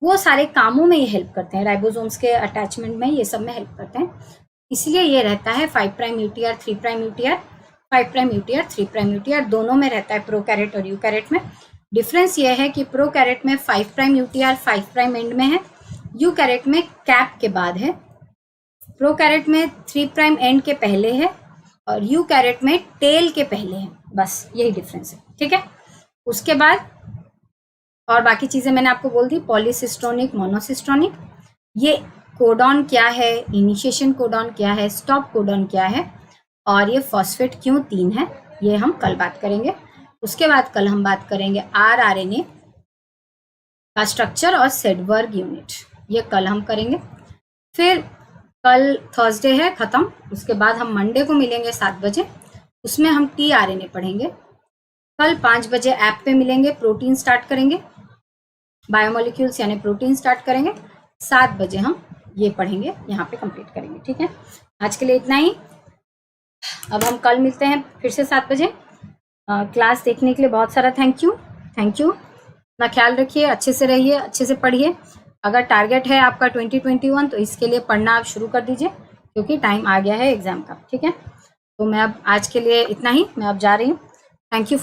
वो सारे कामों में ये हेल्प करते हैं, राइबोसोम्स के अटैचमेंट में, ये सब में हेल्प करते हैं। इसलिए ये रहता है 5 prime UTR, 3 prime UTR, 5 prime UTR, 3 prime UTR, दोनों में रहता है, प्रोकैरियोट और यूकैरियोट में। डिफरेंस ये है कि प्रोकैरियोट में 5 प्राइम यूटीआर 5 प्राइम एंड में है, यूकैरियोट में कैप के बाद है, प्रोकैरियोट में 3 प्राइम एंड के पहले है और यूकैरियोट में टेल के पहले है। बस यही डिफरेंस है, ठीक है। उसके बाद और बाकी चीजें मैंने आपको बोल दी, पॉलीसिस्टोनिक, मोनोसिस्टोनिक, ये कोडॉन क्या है, इनिशिएशन कोडॉन क्या है, स्टॉप कोडॉन क्या है, और ये फॉस्फेट क्यों 3 है, ये हम कल बात करेंगे। उसके बाद कल हम बात करेंगे rRNA का स्ट्रक्चर और सेडबर्ग यूनिट, ये कल हम करेंगे। फिर कल थर्सडे है खत्म, उसके बाद हम मंडे को मिलेंगे 7 बजे, उसमें हम tRNA पढ़ेंगे। कल 5 बजे ऐप पे मिलेंगे, प्रोटीन स्टार्ट करेंगे, बायोमोलिक्यूल्स यानी प्रोटीन स्टार्ट करेंगे। 7 बजे हम ये पढ़ेंगे, यहाँ पे कंप्लीट करेंगे, ठीक है। आज के लिए इतना ही, अब हम कल मिलते हैं फिर से 7 बजे। क्लास देखने के लिए बहुत सारा थैंक यू। अपना ख्याल रखिए, अच्छे से रहिए, अच्छे से पढ़िए। अगर टारगेट है आपका 2021 तो इसके लिए पढ़ना आप शुरू कर दीजिए, क्योंकि टाइम आ गया है एग्जाम का, ठीक है। तो मैं अब आज के लिए इतना ही, मैं अब जा रही हूँ। Thank you.